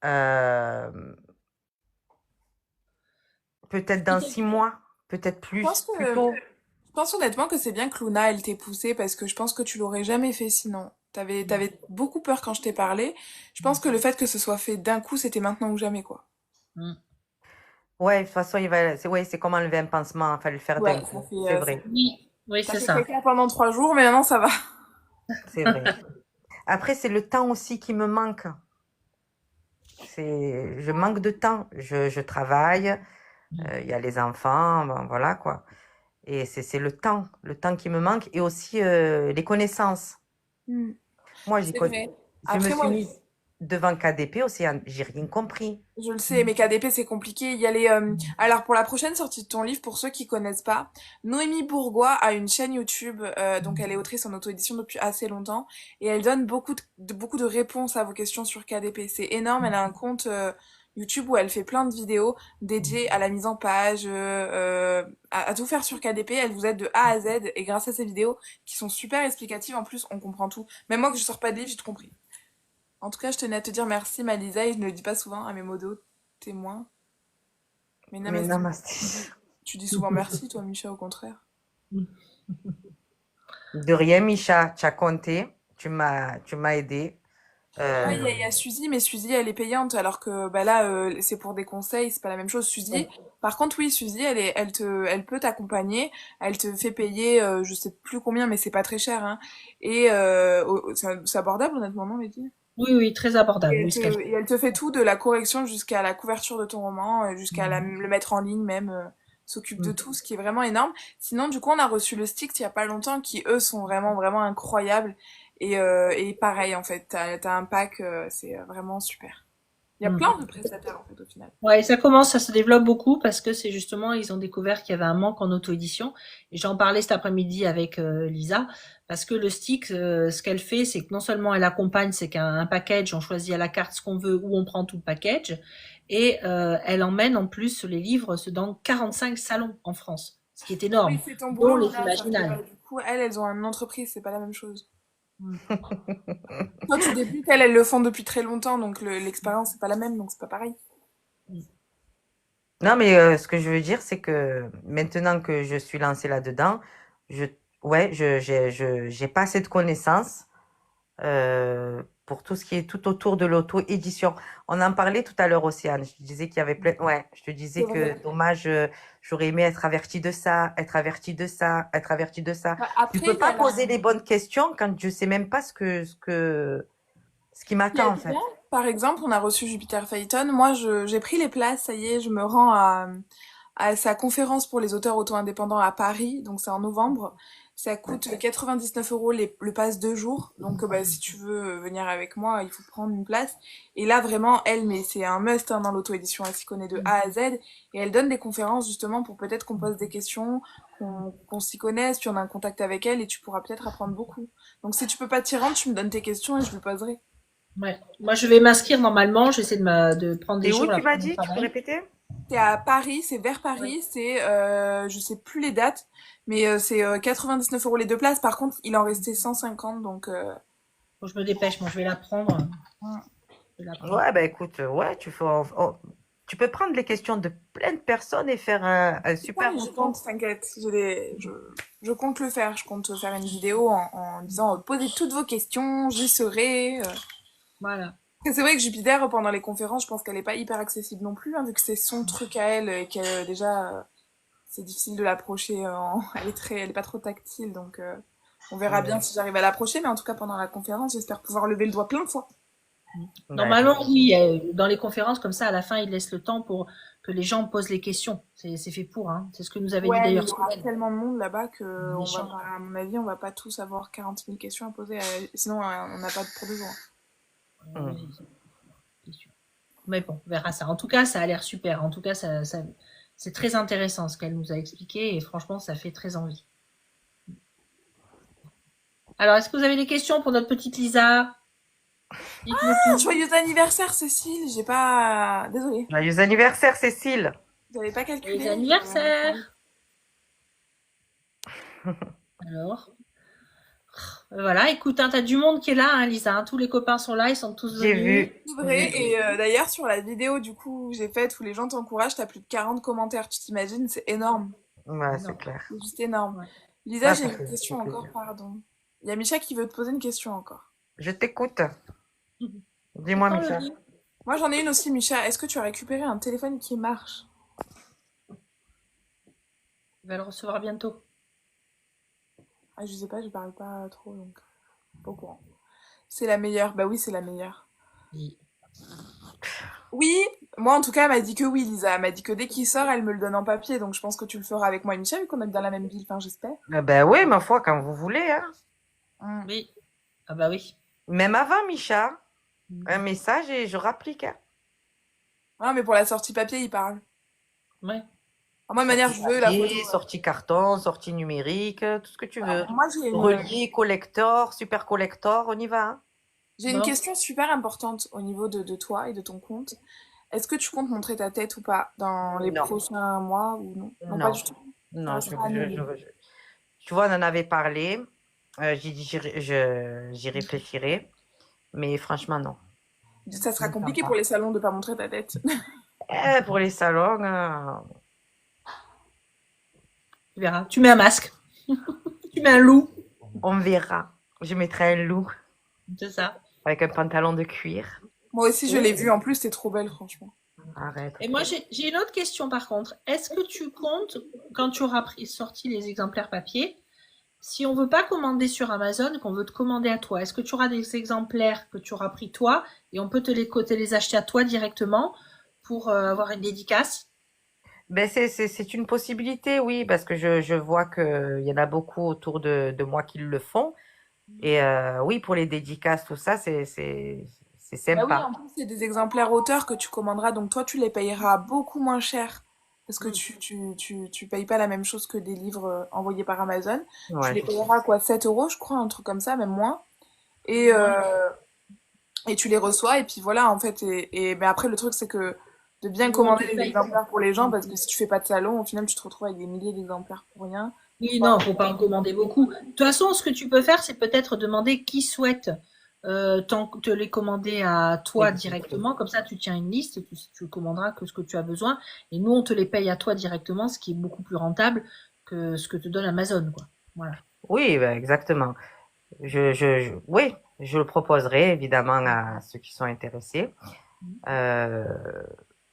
Euh, Peut-être dans 6 mois, peut-être Je pense plus que, tôt. je pense honnêtement que c'est bien que Luna, elle t'ait poussé parce que je pense que tu l'aurais jamais fait sinon. T'avais beaucoup peur quand je t'ai parlé. Je pense que le fait que ce soit fait d'un coup, c'était maintenant ou jamais, quoi. Mm. Ouais, de toute façon, c'est comme enlever un pansement. Il fallait le faire d'un Ouais, coup. C'est ça vrai. Oui, oui, ça c'est fait ça. quelqu'un pendant 3 jours, mais maintenant ça va. C'est vrai. Après, c'est le temps aussi qui me manque. Je manque de temps. Je travaille, il y a les enfants, ben, voilà quoi. Et c'est le temps qui me manque et aussi les connaissances. Hmm. Moi, C'est vrai. je me Après, suis moi, mise devant KDP, Océane, j'ai rien compris. je le sais, mais KDP, c'est compliqué. Il y a les, Alors, pour la prochaine sortie de ton livre, pour ceux qui connaissent pas, Noémie Bourgois a une chaîne YouTube, donc elle est autrice en auto-édition depuis assez longtemps, et elle donne beaucoup de réponses à vos questions sur KDP. C'est énorme, elle a un compte YouTube où elle fait plein de vidéos dédiées à la mise en page, à tout faire sur KDP. Elle vous aide de A à Z, et grâce à ces vidéos, qui sont super explicatives, en plus, on comprend tout. Même moi, que je sors pas de livre, j'ai tout compris. En tout cas, je tenais à te dire merci, Malisa, et je ne le dis pas souvent à mes modos témoins. Mais Mais namasté. namasté. Tu dis souvent merci, toi, Micha, au contraire. De rien, Micha, tu as compté, tu m'as aidé. Ouais, il y a Suzy, mais Suzy, elle est payante, alors que bah là, c'est pour des conseils, c'est pas la même chose. Suzy, par contre, oui, Suzy, elle peut t'accompagner, elle te fait payer, je sais plus combien, mais c'est pas très cher, hein. Et c'est abordable, honnêtement, non, Letty? Oui, oui, très abordable, oui, ce qu'elle fait. Et elle te fait tout, de la correction jusqu'à la couverture de ton roman, jusqu'à le mettre en ligne même, s'occupe de Mm. tout, ce qui est vraiment énorme. Sinon, du coup, on a reçu le Stick il y a pas longtemps, qui eux sont vraiment, vraiment incroyables. Et pareil, en fait, t'as un pack, c'est vraiment super. Il y a plein de Mm. prestataires, en fait, au final. Ouais, ça commence, ça se développe beaucoup parce que c'est justement, ils ont découvert qu'il y avait un manque en auto-édition. Et j'en parlais cet après-midi avec Lisa, parce que le stick, ce qu'elle fait, c'est que non seulement elle accompagne, c'est qu'un package, on choisit à la carte ce qu'on veut ou on prend tout le package, et elle emmène en plus les livres dans 45 salons en France, ce qui est Oui, énorme, c'est ton dont boulot, les Lina, sauf que Imaginales. du coup, elles ont une entreprise, c'est pas la même chose. Mm. Toi, tu débutes, elles le font depuis très longtemps, donc l'expérience, c'est pas la même, donc c'est pas pareil. Non, mais ce que je veux dire, c'est que maintenant que je suis lancée là-dedans, je, ouais, j'ai pas assez de connaissances pour tout ce qui est tout autour de l'auto-édition. On en parlait tout à l'heure, Océane. Je te disais qu'il y avait plein. Ouais, je te C'est disais vrai. que dommage, j'aurais aimé être avertie de ça, être avertie de ça, être avertie de ça. Bah, Je après, peux il y a pas la... poser les bonnes questions quand je sais même pas ce qui qui est m'attend, en bien. fait. Par exemple, on a reçu Jupiter Phaeton. Moi, j'ai pris les places, ça y est, je me rends à sa conférence pour les auteurs auto-indépendants à Paris, donc c'est en novembre. Ça coûte 99 € le pass 2 jours. Donc, bah, si tu veux venir avec moi, il faut prendre une place. Et là, vraiment, elle, mais c'est un must hein, dans l'auto-édition. Elle s'y connaît de A à Z. Et elle donne des conférences justement pour peut-être qu'on pose des questions, qu'on s'y connaisse, puis on a un contact avec elle et tu pourras peut-être apprendre beaucoup. Donc, si tu peux pas t'y rendre, tu me donnes tes questions et je lui poserai. Ouais. Moi, je vais m'inscrire normalement. J'essaie de prendre des Et où jours là tu pour m'as mon dit? Tu peux travail. répéter? C'est à Paris, c'est vers Ouais. Paris, c'est, je sais plus les dates, mais c'est 99 € les deux places. Par contre, il en restait 150, donc Faut que je me dépêche. Moi, je vais la prendre. Je vais la prendre. Ouais, bah écoute, ouais, tu peux prendre les questions de plein de personnes et faire un c'est ça, super mais je compte, retour. t'inquiète, je compte le faire. Je compte faire une vidéo en disant posez toutes vos questions, j'y serai. Voilà. Après, c'est vrai que Jupiter, pendant les conférences, je pense qu'elle est pas hyper accessible non plus, hein, vu que c'est son truc à elle et que déjà c'est difficile de l'approcher. Elle est pas trop tactile, donc on verra bien Ouais. si j'arrive à l'approcher. Mais en tout cas, pendant la conférence, j'espère pouvoir lever le doigt plein de fois. Bah Normalement, écoute, oui, dans les conférences comme ça, à la fin, ils laissent le temps pour que les gens posent les questions. C'est fait pour, hein. C'est ce que nous avait dit Ouais, mais il d'ailleurs y aura Solène. tellement de monde là-bas que Les on va gens. pas, à mon avis, on va pas tous avoir 40 000 questions à poser. Sinon, on n'a pas pour 2 jours. hum, C'est sûr. Mais bon, on verra ça. En tout cas, ça a l'air super. En tout cas, c'est très intéressant ce qu'elle nous a expliqué et franchement, ça fait très envie. Alors, est-ce que vous avez des questions pour notre petite Lisa? Dites-nous Ah, tout. joyeux anniversaire, Cécile. J'ai pas. Désolée. joyeux anniversaire, Cécile. J'avais pas Les calculé. anniversaires. Alors, voilà, écoute, hein, t'as du monde qui est là, hein, Lisa. Hein. Tous les copains sont là, ils sont tous J'ai venus. vu, C'est j'ai vrai. vu. Et d'ailleurs, sur la vidéo du coup que j'ai faite où les gens t'encouragent, t'as plus de 40 commentaires. Tu t'imagines? C'est énorme. Ouais, c'est Non. clair. C'est juste énorme. Ouais. Lisa, Ah, j'ai une fait question encore, plaisir. pardon. Il y a Micha qui veut te poser une question encore. Je t'écoute. Dis-moi, Attends, le Micha. lit. Moi, j'en ai une aussi, Micha. Est-ce que tu as récupéré un téléphone qui marche? Il va le recevoir bientôt. Ah, je sais pas, je parle pas trop, donc pas au courant. C'est la meilleure. Bah oui, c'est la meilleure. Oui. Oui, moi en tout cas, elle m'a dit que oui, Lisa. Elle m'a dit que dès qu'il sort, elle me le donne en papier. Donc je pense que tu le feras avec moi et Michel, vu qu'on habite dans la même ville. Enfin, j'espère. Ben oui, ma foi, quand vous voulez, hein. Mm. Oui. Ah bah oui. Même avant, Micha, un Mm. message et je rapplique, hein. Ah, mais pour la sortie papier, il parle. Ouais. Moi, de manière, Sortie je veux la photo. papier, sortie carton, sortie numérique, tout ce que tu veux. Moi, Relié, collector, super collector, on y va, hein. j'ai une Bon. question super importante au niveau de toi et de ton compte. Est-ce que tu comptes montrer ta tête ou pas dans les Non, prochains mois ou non? Non, pas non, du tout. Ça non, restera annulé. tu vois, on en avait parlé. J'ai dit, j'y réfléchirai. Mais franchement, non. Ça Je sera ne sens compliqué pour pas. les salons de pas montrer ta tête. Pour les salons, Tu verras. Tu mets un masque. Tu mets un loup. on verra. Je mettrai un loup C'est ça. avec un pantalon de cuir. Moi aussi, je l'ai vue. En plus, t'es trop belle, franchement. Arrête. Et moi, j'ai une autre question par contre. Est-ce que tu comptes, quand tu auras sorti les exemplaires papier, si on veut pas commander sur Amazon, qu'on veut te commander à toi, est-ce que tu auras des exemplaires que tu auras pris toi et on peut te les acheter à toi directement pour avoir une dédicace? Ben c'est une possibilité, oui, parce que je vois qu'il y en a beaucoup autour de moi qui le font. Et oui, pour les dédicaces, tout ça, c'est Bah oui, sympa. en plus, c'est des exemplaires auteurs que tu commanderas. Donc, toi, tu les payeras beaucoup moins cher. Parce que Mm. tu payes pas la même chose que des livres envoyés par Amazon. Tu Ouais, les je sais. payeras quoi, 7 euros, je crois, un truc comme ça, même moins. Et, Ouais. tu les reçois, et puis voilà, en fait. Mais après, le truc, c'est que de bien Nous, on commander te les paye. exemplaires pour les gens, parce que si tu fais pas de salon, au final, tu te retrouves avec des milliers d'exemplaires pour rien. Oui, Voilà. non, faut pas en commander beaucoup. De toute façon, ce que tu peux faire, c'est peut-être demander qui souhaite te les commander à toi Exactement. directement. Comme ça, tu tiens une liste et tu commanderas que ce que tu as besoin. Et nous, on te les paye à toi directement, ce qui est beaucoup plus rentable que ce que te donne Amazon, quoi. Voilà. Oui, ben, exactement. Oui, je le proposerai évidemment à ceux qui sont intéressés. Euh,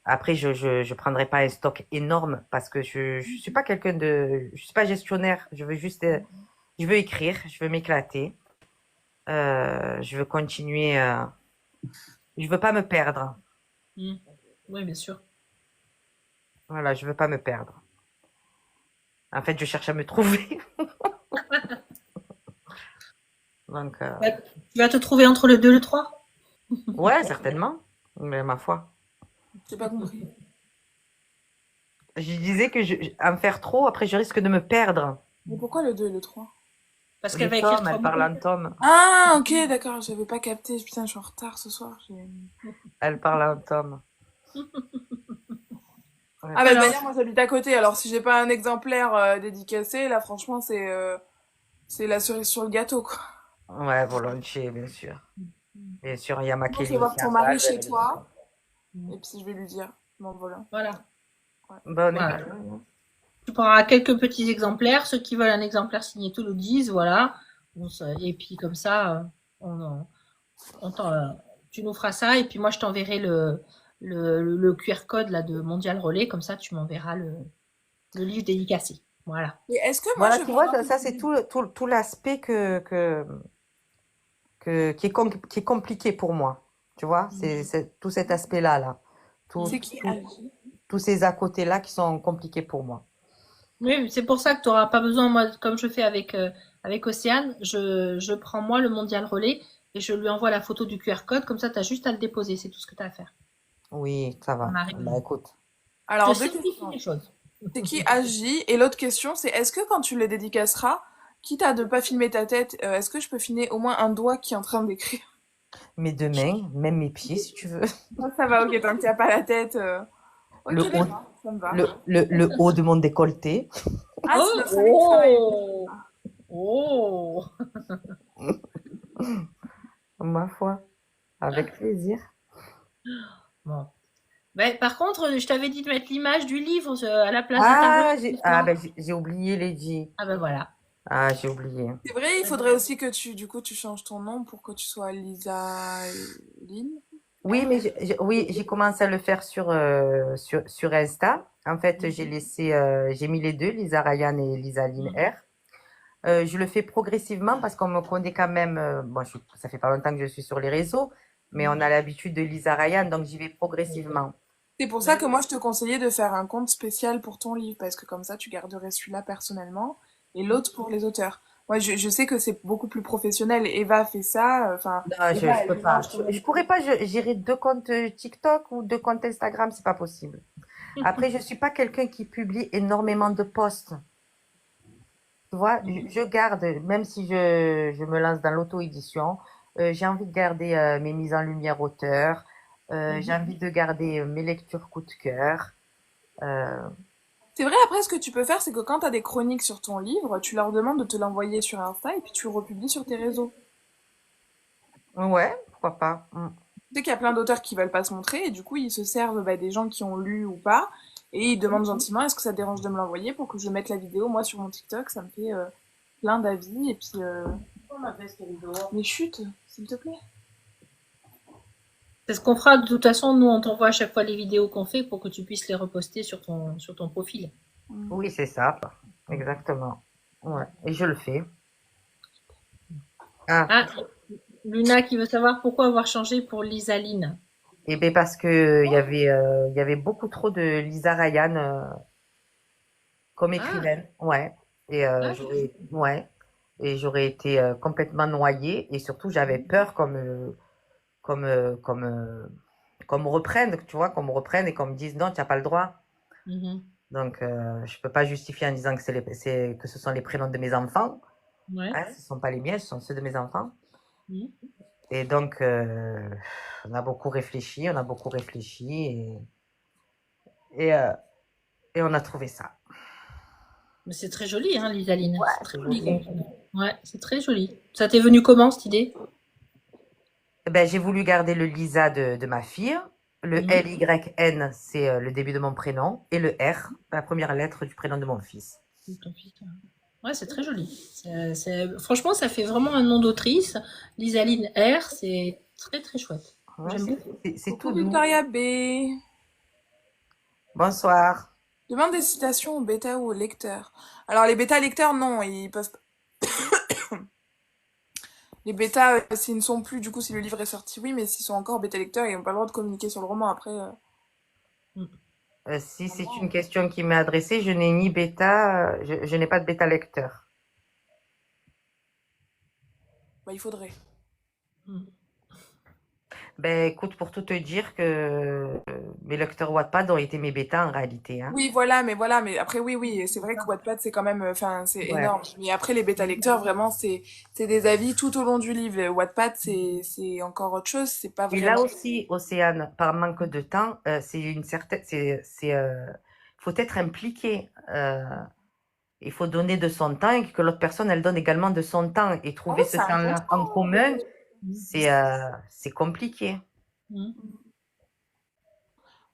Après, je prendrai pas un stock énorme parce que je suis pas je suis pas gestionnaire. Je veux écrire, je veux m'éclater. Je veux continuer. Je veux pas me perdre. Mm. Oui, bien sûr. Voilà, je veux pas me perdre. En fait, je cherche à me trouver. Donc, Ouais, tu vas te trouver entre le 2 et le 3. ouais, certainement. Mais ma foi. J'ai pas compris. Je disais que en faire trop, après, je risque de me perdre. Mais pourquoi le 2 et le 3? Parce qu'elle Les va écrire tomes, 3 elle parle mots. en tomes. Ah, ok, d'accord, j'avais pas capté. Putain, je suis en retard ce soir. Elle parle en tomes. Ouais. Ah bah de Alors, manière, moi j'habite à côté, alors si j'ai pas un exemplaire dédicacé, là franchement c'est la cerise sur le gâteau quoi. Ouais, volontiers, bien sûr. Bien sûr, il y a ma Sinon je vais Kelly voir aussi ton en mari salle, je vais chez aller les toi, voir. et puis je vais lui dire, bon voilà. voilà. Ouais. Ben, on est Voilà. pas loin, hein. Tu prendras quelques petits exemplaires. Ceux qui veulent un exemplaire signé te le disent, voilà. Et puis comme ça, on, on tu nous feras ça. Et puis moi, je t'enverrai le QR code là, de Mondial Relais. Comme ça, tu m'enverras le livre dédicacé. Voilà. Et est-ce que moi Voilà, je tu peux vois, avoir ça c'est tout l'aspect qui est compliqué pour moi. Tu vois, c'est tout cet aspect-là, là. c'est qui Algie? Tous ces à côté-là qui sont compliqués pour moi. Oui, c'est pour ça que tu n'auras pas besoin, moi, comme je fais avec Océane, je prends moi le Mondial Relais et je lui envoie la photo du QR code. Comme ça, tu as juste à le déposer. C'est tout ce que tu as à faire. Oui, ça On va. arrive. Bah écoute. Je Alors te deux simplifie questions. les choses. C'est qui Algie? Et l'autre question c'est est-ce que quand tu les dédicaceras, quitte à ne pas filmer ta tête, est-ce que je peux filmer au moins un doigt qui est en train d'écrire? Mes deux mains, même mes pieds si tu veux. Ça va, ok, tant qu'il n'y a pas la tête. Ok, Le haut, d'accord, ça me va. le haut de mon décolleté. Ah, c'est Oh, notre ami qui travaille. oh, oh. Ma foi. Avec plaisir. Bon. Ben, par contre, je t'avais dit de mettre l'image du livre à la place de Ah, ta j'ai ce ah, soir. ben, j'ai oublié, Lady. Ah ben voilà. Ah, j'ai oublié. C'est vrai, il faudrait aussi que du coup, tu changes ton nom pour que tu sois Lisa Lynn. Oui, mais oui, j'ai commencé à le faire sur Insta. En fait, j'ai mis les deux, Lisa Ryan et Lisa Lynn R. Je le fais progressivement parce qu'on me connaît quand même. Bon, ça fait pas longtemps que je suis sur les réseaux, mais on a l'habitude de Lisa Ryan, donc j'y vais progressivement. C'est pour ça que moi je te conseillais de faire un compte spécial pour ton livre, parce que comme ça tu garderais celui-là personnellement et l'autre pour les auteurs. Moi je sais que c'est beaucoup plus professionnel. Eva fait ça, enfin, Non, Eva je elle peux pas. mélange ton Je livre. pourrais pas gérer deux comptes TikTok ou deux comptes Instagram, c'est pas possible. Après, je suis pas quelqu'un qui publie énormément de posts. Tu vois, je garde, même si je me lance dans l'auto-édition, j'ai envie de garder mes mises en lumière auteur, j'ai Mhm. envie de garder mes lectures coup de cœur. euh, C'est vrai, après ce que tu peux faire, c'est que quand tu as des chroniques sur ton livre, tu leur demandes de te l'envoyer sur Insta et puis tu le republies sur tes réseaux. ouais, pourquoi pas. Mm. Tu sais qu'il y a plein d'auteurs qui veulent pas se montrer et du coup ils se servent des gens qui ont lu ou pas et ils demandent gentiment est-ce que ça te dérange de me l'envoyer pour que je mette la vidéo moi sur mon TikTok, ça me fait plein d'avis et puis mais chut, s'il te plaît. C'est ce qu'on fera de toute façon. Nous, on t'envoie à chaque fois les vidéos qu'on fait pour que tu puisses les reposter sur ton profil. Mm. Oui, c'est ça, exactement. Ouais, et je le fais. Ah, Ah, Luna qui veut savoir pourquoi avoir changé pour Lisaline. et ben parce que il y avait beaucoup trop de Lisa Ryan comme Ah, écrivaine, ouais. Et ah, ouais, et j'aurais été complètement noyée. Et surtout, j'avais peur comme, euh, comme, euh, qu'on me reprenne, tu vois, qu'on me reprenne et qu'on me dise non, tu n'as pas le droit. mhm, Donc, je peux pas justifier en disant que que ce sont les prénoms de mes enfants. ouais, Hein, ce sont pas les miens, ce sont ceux de mes enfants. mhm. Et donc, on a beaucoup réfléchi, et, euh, et on a trouvé ça. Mais c'est très joli, hein, Lisaline. Ouais, C'est très c'est joli joli. comme prénom. Ouais, c'est très joli. Ça t'est venu comment cette idée? Ben, j'ai voulu garder le Lisa de ma fille. Le Mhm. Lyn, c'est le début de mon prénom. Et le R, la première lettre du prénom de mon fils. C'est ton fils, ouais. Ouais, c'est très joli. Franchement, ça fait vraiment un nom d'autrice. Lisaline R, c'est très très chouette. Ouais, J'aime beaucoup. c'est Coucou tout doux. Victoria B. Bonsoir. Demande des citations aux bêta ou aux lecteurs. Alors les bêta lecteurs non, ils peuvent les bêta s'ils ne sont plus du coup si le livre est sorti oui, mais s'ils sont encore bêta lecteurs, ils n'ont pas le droit de communiquer sur le roman après. Mm. Si c'est une question qui m'est adressée, je n'ai ni bêta, je n'ai pas de bêta lecteur. Bah il faudrait. Mm. Ben, écoute, pour tout te dire que mes lecteurs Wattpad ont été mes bêtas en réalité, hein. Oui, voilà, mais après, oui, oui, c'est vrai que Wattpad, c'est quand même, enfin, c'est Ouais. énorme. Mais après, les bêta-lecteurs, vraiment, c'est des avis tout au long du livre. Le Wattpad, c'est encore autre chose, c'est pas Et là vraiment. aussi, Océane, par manque de temps, faut être impliqué. Il faut donner de son temps et que l'autre personne, elle donne également de son temps. Et Ah ouais, trouver ce c'est un temps-là en contrat. commun, Mm. c'est compliqué. Mm.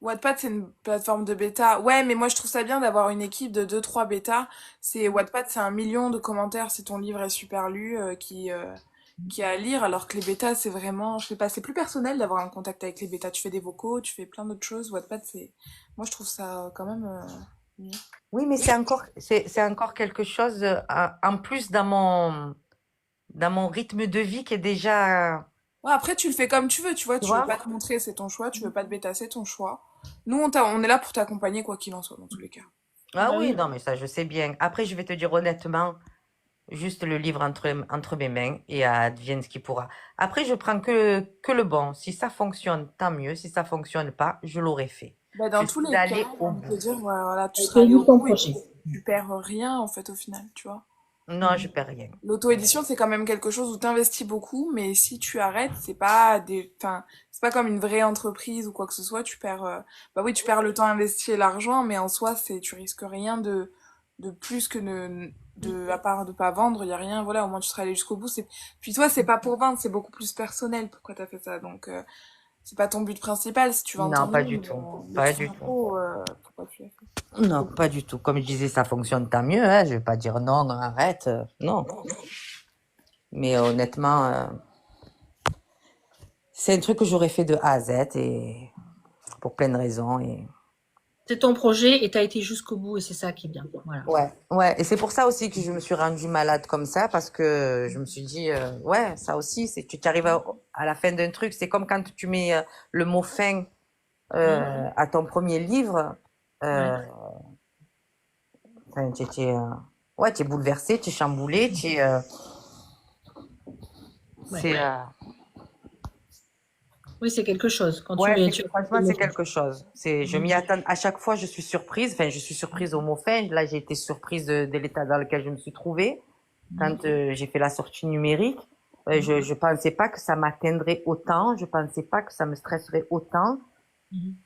Wattpad, c'est une plateforme de bêta. Ouais, mais moi, je trouve ça bien d'avoir une équipe de deux trois bêta. Wattpad, c'est 1 million de commentaires si ton livre est super lu, qui a à lire, alors que les bêtas, c'est vraiment, je sais pas, c'est plus personnel d'avoir un contact avec les bêtas. Tu fais des vocaux, tu fais plein d'autres choses. Wattpad, moi, je trouve ça quand même mieux. Oui, mais c'est encore quelque chose en plus dans mon rythme de vie qui est déjà, Ouais, après, tu le fais comme tu veux, tu vois. tu Tu veux vois? pas te montrer, c'est ton choix. Tu veux pas te bêta, c'est ton choix. Nous, on est là pour t'accompagner, quoi qu'il en soit, dans tous les cas. Ah Bah oui, oui. non, mais ça, je sais bien. Après, je vais te dire honnêtement, juste le livre entre mes mains et advienne ce qui pourra. Après, je prends que le bon. Si ça fonctionne, tant mieux. Si ça fonctionne pas, je l'aurais fait. Bah, Je dans tous suis les cas, allée j'ai au envie de te bout. dire, voilà, tu seras C'est allé lui au ton bout et projet. puis tu perds rien, en fait, au final, tu vois. Non, je perds rien. L'auto-édition, c'est quand même quelque chose où tu investis beaucoup, mais si tu arrêtes, enfin, c'est pas comme une vraie entreprise ou quoi que ce soit, bah oui, tu perds le temps investi et l'argent, mais en soi, tu risques rien de plus que à part de pas vendre, y a rien, voilà, au moins tu seras allé jusqu'au bout, puis toi, c'est pas pour vendre, c'est beaucoup plus personnel, pourquoi t'as fait ça, donc, c'est pas ton but principal, si tu vends ton Non, pas livre, du tout. mais Pas tu du t'en tout. fous, pourquoi tu l'as fait. Non, pas du tout. Comme je disais, ça fonctionne, tant mieux, hein. Je vais pas dire non, non, arrête. Non. Mais honnêtement, c'est un truc que j'aurais fait de A à Z et pour plein de raisons. Et C'est ton projet et tu as été jusqu'au bout et c'est ça qui est bien. Voilà. Ouais, ouais. Et c'est pour ça aussi que je me suis rendue malade comme ça, parce que je me suis dit, ouais, ça aussi, c'est tu arrives à la fin d'un truc. C'est comme quand tu mets le mot fin à ton premier livre. Ouais. Enfin, ouais, tu es bouleversé, tu es chamboulé, Ouais. c'est, Oui, c'est quelque chose. Quand tu ouais, mets, tu... franchement, c'est quelque chose. Je m'y attends. À chaque fois, je suis surprise. Enfin, je suis surprise au mot fin. Là, j'ai été surprise de l'état dans lequel je me suis trouvée quand j'ai fait la sortie numérique. Je pensais pas que ça m'atteindrait autant. Je pensais pas que ça me stresserait autant.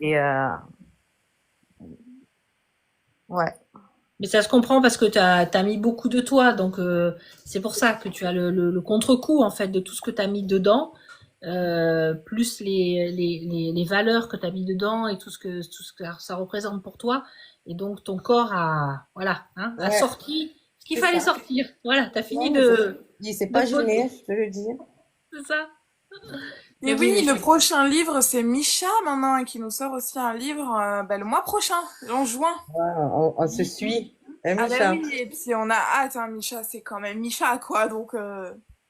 Et ouais, Mais ça se comprend parce que tu as mis beaucoup de toi. Donc, c'est pour ça que tu as le contre-coup, en fait, de tout ce que tu as mis dedans, plus les valeurs que tu as mis dedans et tout ce que ça représente pour toi. Et donc, ton corps a, voilà, hein, a ouais, sorti ce qu'il c'est fallait ça. sortir. Voilà, tu as fini Non, mais c'est de pas bosser. gêné, je te le dis. C'est ça. Et Mais oui, oui, mais le prochain livre, c'est Micha maintenant, et qui nous sort aussi un livre le mois prochain, en juin. Ouais, on se suit. Hein, Ah ben Micha? oui, et puis on a hâte, hein, Micha, c'est quand même Micha, quoi, donc...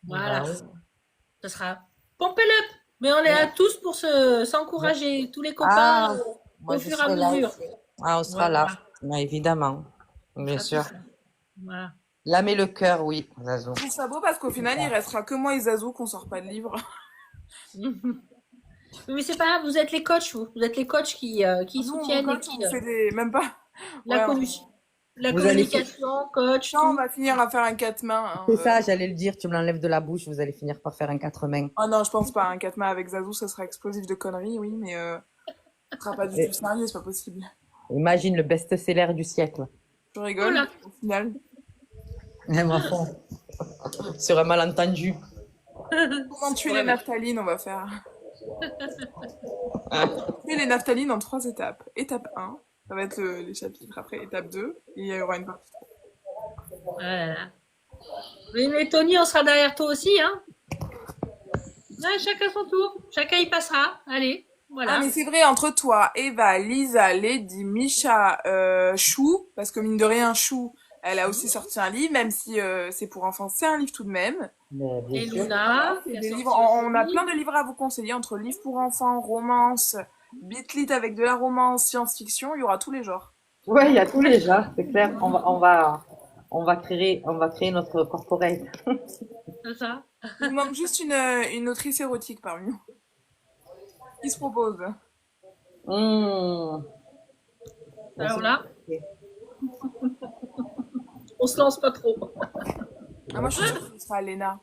voilà, Bah oui. ce sera pompez-le. Mais on est là tous pour s'encourager, tous les copains, Ah, moi au je fur et à serai là mesure. aussi. Ah, on sera Voilà, là. Ouais, évidemment. on Bien sera tous sûr. là. Voilà. L'âme et le cœur, oui, Zazo. Je trouve ça beau parce qu'au final, il restera que moi et Zazou qu'on sort pas de livre. Mais c'est pas grave, vous êtes les coachs, vous. Vous êtes les coachs qui Nous, on soutiennent et coach, qui on fait des... Même pas... la, Ouais, la Vous allez communication, coach, non, on tout. va finir à faire un quatre mains. Hein, C'est ça, j'allais le dire, tu me l'enlèves de la bouche, vous allez finir par faire un quatre mains. Oh non, je pense pas. Un quatre mains avec Zazou, ça sera explosif de conneries, oui, mais ce sera pas du tout Et sérieux, c'est pas possible. imagine le best-seller du siècle. Je Oh rigole, là, au final. Ma fond. Sur un malentendu. Comment tuer ouais, les mais naphtalines, on va faire. Tuer les naphtalines en 3 étapes. Étape 1, ça va être les chapitres. Après, étape 2, il y aura une partie. voilà. Mais Tony, on sera derrière toi aussi, hein. Ouais, chacun son tour. Chacun y passera. Allez, Ah, voilà. mais c'est vrai, entre toi, Eva, Lisa, Lady, Misha, Chou, parce que mine de rien, Chou, elle a aussi sorti un livre, même si c'est pour enfants, c'est un livre tout de même. Mais bien Et sûr. Voilà, Luna, c'est qui a des livres, sorti on a plein aussi. de livres à vous conseiller, entre livres pour enfants, romance, bitlit avec de la romance, science-fiction, il y aura tous les genres. Ouais, il y a tous les genres, c'est clair. On va créer notre corporate. C'est ça. Il nous manque juste une autrice érotique parmi nous. Qui se propose? Mmh. Bon, Alors c'est là, compliqué. on se lance pas trop. Ah, moi, je suis sûre que ce sera Léna.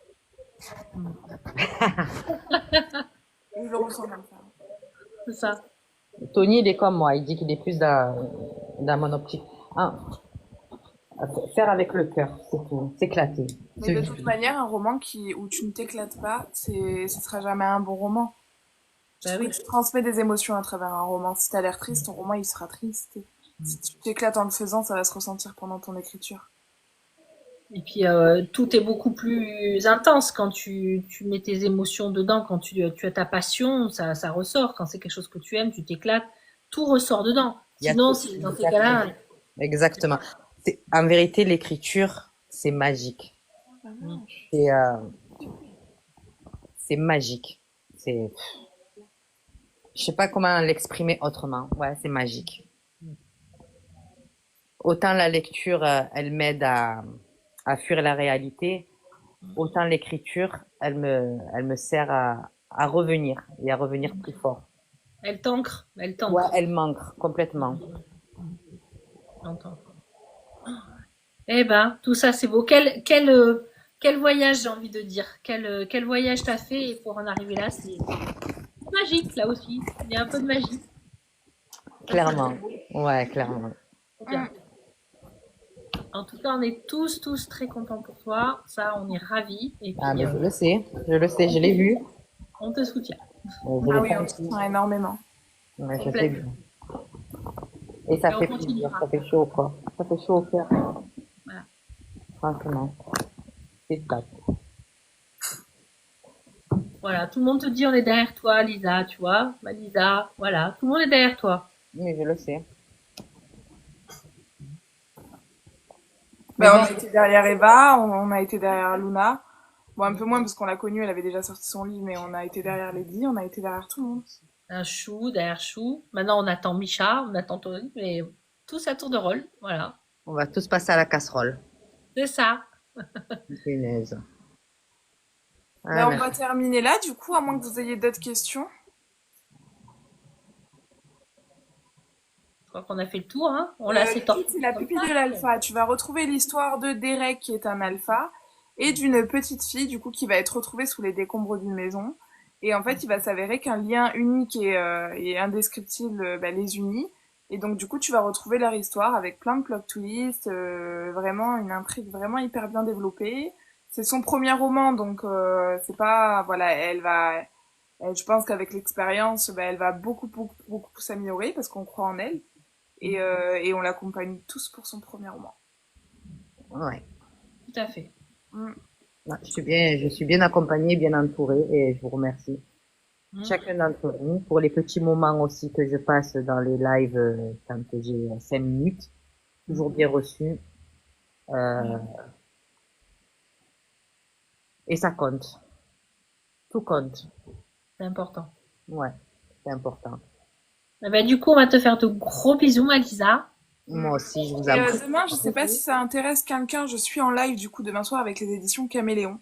Je le ressens comme ça. C'est ça. Tony, il est comme moi, il dit qu'il est plus dans mon optique. Ah, faire avec le cœur, c'est tout. S'éclater. Mais de toute manière, un roman où tu ne t'éclates pas, ce sera jamais un bon roman. Je Bah trouve oui. que tu transmets des émotions à travers un roman. Si t'as l'air triste, ton roman il sera triste. Si tu t'éclates en le faisant, ça va se ressentir pendant ton écriture. Et puis tout est beaucoup plus intense quand tu mets tes émotions dedans, quand tu as ta passion, ça ressort. Quand c'est quelque chose que tu aimes, tu t'éclates, tout ressort dedans. Il y a Sinon, tout. si, dans ces cas-là, Exactement. En vérité, l'écriture, c'est magique. C'est c'est magique. Je sais pas comment l'exprimer autrement. Ouais, c'est magique. Autant la lecture, elle m'aide à fuir la réalité, autant l'écriture, elle me sert à revenir et à revenir plus fort. elle t'ancre, elle Ouais, t'ancre. elle manque complètement. J'entends. Eh ben, tout ça, c'est beau. Quel voyage, j'ai envie de dire. Quel voyage t'as fait et pour en arriver là, c'est magique, là aussi. Il y a un peu de magie. Clairement. Ouais, clairement. C'est bien. En tout cas, on est tous très contents pour toi. Ça, on est ravis. Et Ah, puis, mais je l'ai vu. on te soutient. Je Ah l'ai oui, on senti. se sent énormément. Ouais, je sais Complètement. bien. Et ça Et on fait plaisir, continuera. ça fait chaud, quoi. Ça fait chaud au cœur. Voilà. Franchement. C'est top. Voilà, tout le monde te dit on est derrière toi, Lisa, tu vois. Bah, Lisa, voilà, tout le monde est derrière toi. Mais je le sais. Mais Bah, bon, on a été derrière Eva, on a été derrière Luna. Bon, un peu moins parce qu'on l'a connue, elle avait déjà sorti son livre, mais on a été derrière Lady, on a été derrière tout le monde. un chou derrière chou. Maintenant, on attend Micha, on attend Tori, mais tous à tour de rôle. Voilà. on va tous passer à la casserole. C'est ça. Punaise. Bah, Ah, on va terminer là, du coup, à moins que vous ayez d'autres questions. Je crois qu'on a fait le tour, hein. On l'a assez temps. Kit, c'est la pupille de l'alpha. Tu vas retrouver l'histoire de Derek, qui est un alpha, et d'une petite fille, du coup, qui va être retrouvée sous les décombres d'une maison. Et en fait, il va s'avérer qu'un lien unique et indescriptible les unit. Et donc, du coup, tu vas retrouver leur histoire avec plein de plot twists, vraiment une intrigue vraiment hyper bien développée. C'est son premier roman, donc c'est pas... Voilà, je pense qu'avec l'expérience, elle va beaucoup s'améliorer parce qu'on croit en elle. Et on l'accompagne tous pour son premier roman. ouais. Tout à fait. Mm. Ouais, je suis bien accompagnée, bien entourée et je vous remercie. Mm. Chacun d'entre vous pour les petits moments aussi que je passe dans les lives quand j'ai 5 minutes. Toujours bien reçu. Et ça compte. Tout compte. C'est important. Ouais, c'est important. Eh ben, du coup, on va te faire de gros bisous, Malisa. Moi aussi, je vous Et aime. demain, je sais pas si ça intéresse quelqu'un, je suis en live du coup demain soir avec les éditions Caméléon.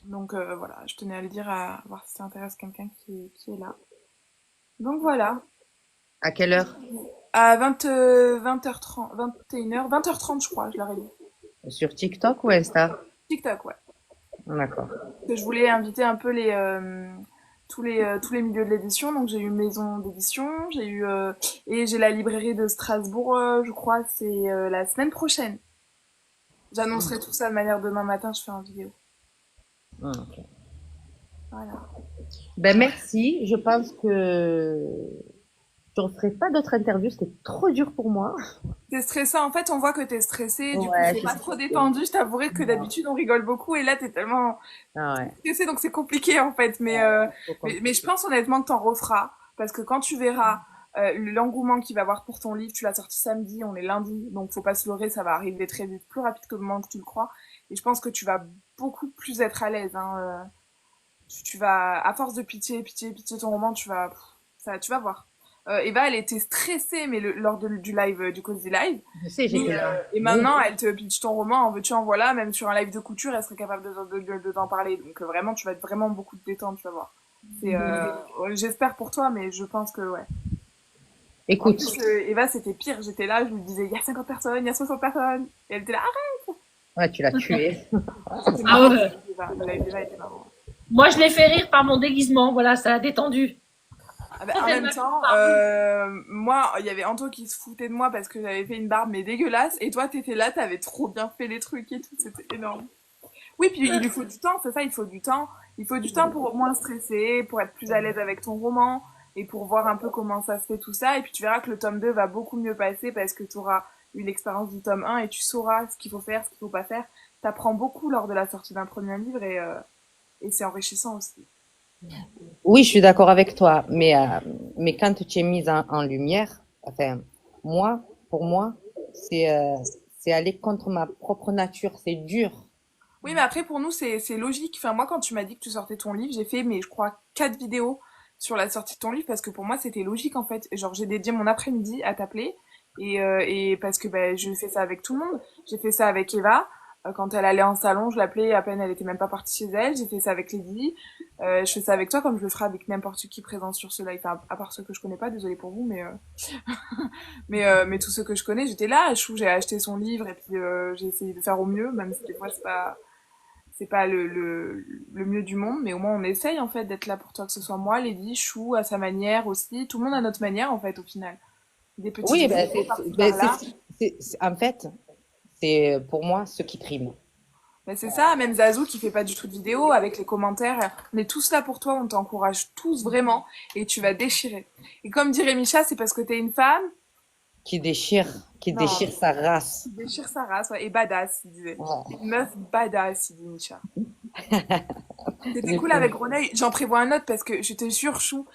Donc voilà, je tenais à le dire, à voir si ça intéresse quelqu'un qui est là. Donc voilà, À quelle heure? à 20h30, 21h, 20h30 je crois, je leur ai dit. Sur TikTok ou Insta? TikTok, ouais. D'accord. Que je voulais inviter un peu tous les milieux de l'édition. Donc j'ai eu maison d'édition, et j'ai la librairie de Strasbourg, je crois, c'est la semaine prochaine. J'annoncerai tout ça de manière demain matin, je fais en vidéo. Ok. Voilà. Ben merci. Je pense que je ne ferai pas d'autres interviews. C'était trop dur pour moi. T'es stressant, en fait, on voit que t'es stressé, du coup, Ouais, je c'est suis pas trop stressée. détendu. Je t'avouerai que Non. d'habitude, on rigole beaucoup, et là, t'es tellement Ah ouais. stressé, donc c'est compliqué, en fait. Trop Mais je compliqué. pense honnêtement que t'en referas, parce que quand tu verras l'engouement qu'il va y avoir pour ton livre, tu l'as sorti samedi, on est lundi, donc faut pas se leurrer, ça va arriver très vite, plus rapide que le moment que tu le crois. Et je pense que tu vas beaucoup plus être à l'aise, hein. Tu vas, à force de pitié ton roman, tu vas voir. Eva, elle était stressée, mais lors du live, du Cozy Live. Je sais, Et, j'étais là. et maintenant, elle te pitch ton roman, en veux-tu, en voilà, même sur un live de couture, elle serait capable de t'en parler. Donc vraiment, tu vas être vraiment beaucoup de détente, tu vas voir. J'espère pour toi, mais je pense que ouais. En Écoute, plus, Eva, c'était pire. J'étais là, je lui disais, il y a 50 personnes, il y a 60 personnes. Et elle était là, ouais, tu l'as tué. c'était Ah marrant. ouais. Le live d'Eva était marrant. Moi, je l'ai fait rire par mon déguisement. Voilà, ça a détendu. Ah bah, en Elle même m'a temps, moi, il y avait Anto qui se foutait de moi parce que j'avais fait une barbe mais dégueulasse. Et toi, t'étais là, t'avais trop bien fait les trucs et tout, c'était énorme. Oui, puis il lui faut du temps, c'est ça, il faut du temps. Il faut du temps pour moins stresser, pour être plus à l'aise avec ton roman et pour voir un peu comment ça se fait tout ça. Et puis tu verras que le tome 2 va beaucoup mieux passer parce que tu auras eu l'expérience du tome 1 et tu sauras ce qu'il faut faire, ce qu'il faut pas faire. T'apprends beaucoup lors de la sortie d'un premier livre et c'est enrichissant aussi. Oui, je suis d'accord avec toi, mais quand tu es mise en lumière, enfin, pour moi, c'est aller contre ma propre nature, c'est dur. Oui, mais après, pour nous, c'est logique. Enfin, moi, quand tu m'as dit que tu sortais ton livre, j'ai fait, mais je crois, 4 vidéos sur la sortie de ton livre parce que pour moi, c'était logique, en fait. Genre, j'ai dédié mon après-midi à t'appeler et parce que je fais ça avec tout le monde. J'ai fait ça avec Eva. Quand elle allait en salon, je l'appelais, à peine elle était même pas partie chez elle. J'ai fait ça avec Lady. Je fais ça avec toi comme je le ferai avec n'importe qui présent sur ce live. Enfin, à part ceux que je connais pas, désolé pour vous, mais tous ceux que je connais, j'étais là. Chou, j'ai acheté son livre et puis j'ai essayé de faire au mieux, même si des fois c'est pas le mieux du monde, mais au moins on essaye en fait d'être là pour toi, que ce soit moi, Lady, Chou, à sa manière aussi, tout le monde à notre manière en fait au final. Des petits Oui, défauts par-ci par-là. en fait, c'est pour moi ce qui prime. Mais c'est ça, même Zazou qui fait pas du tout de vidéo, avec les commentaires, on est tous là pour toi, on t'encourage tous vraiment, et tu vas déchirer. Et comme dirait Micha, c'est parce que t'es une femme, Qui déchire, qui non, déchire sa race. tu déchires sa race, ouais, et badass, il disait. Ouais. Une meuf badass, il dit Micha. C'était Du cool coup, avec Grenouille, j'en prévois un autre parce que je te jure, Chou,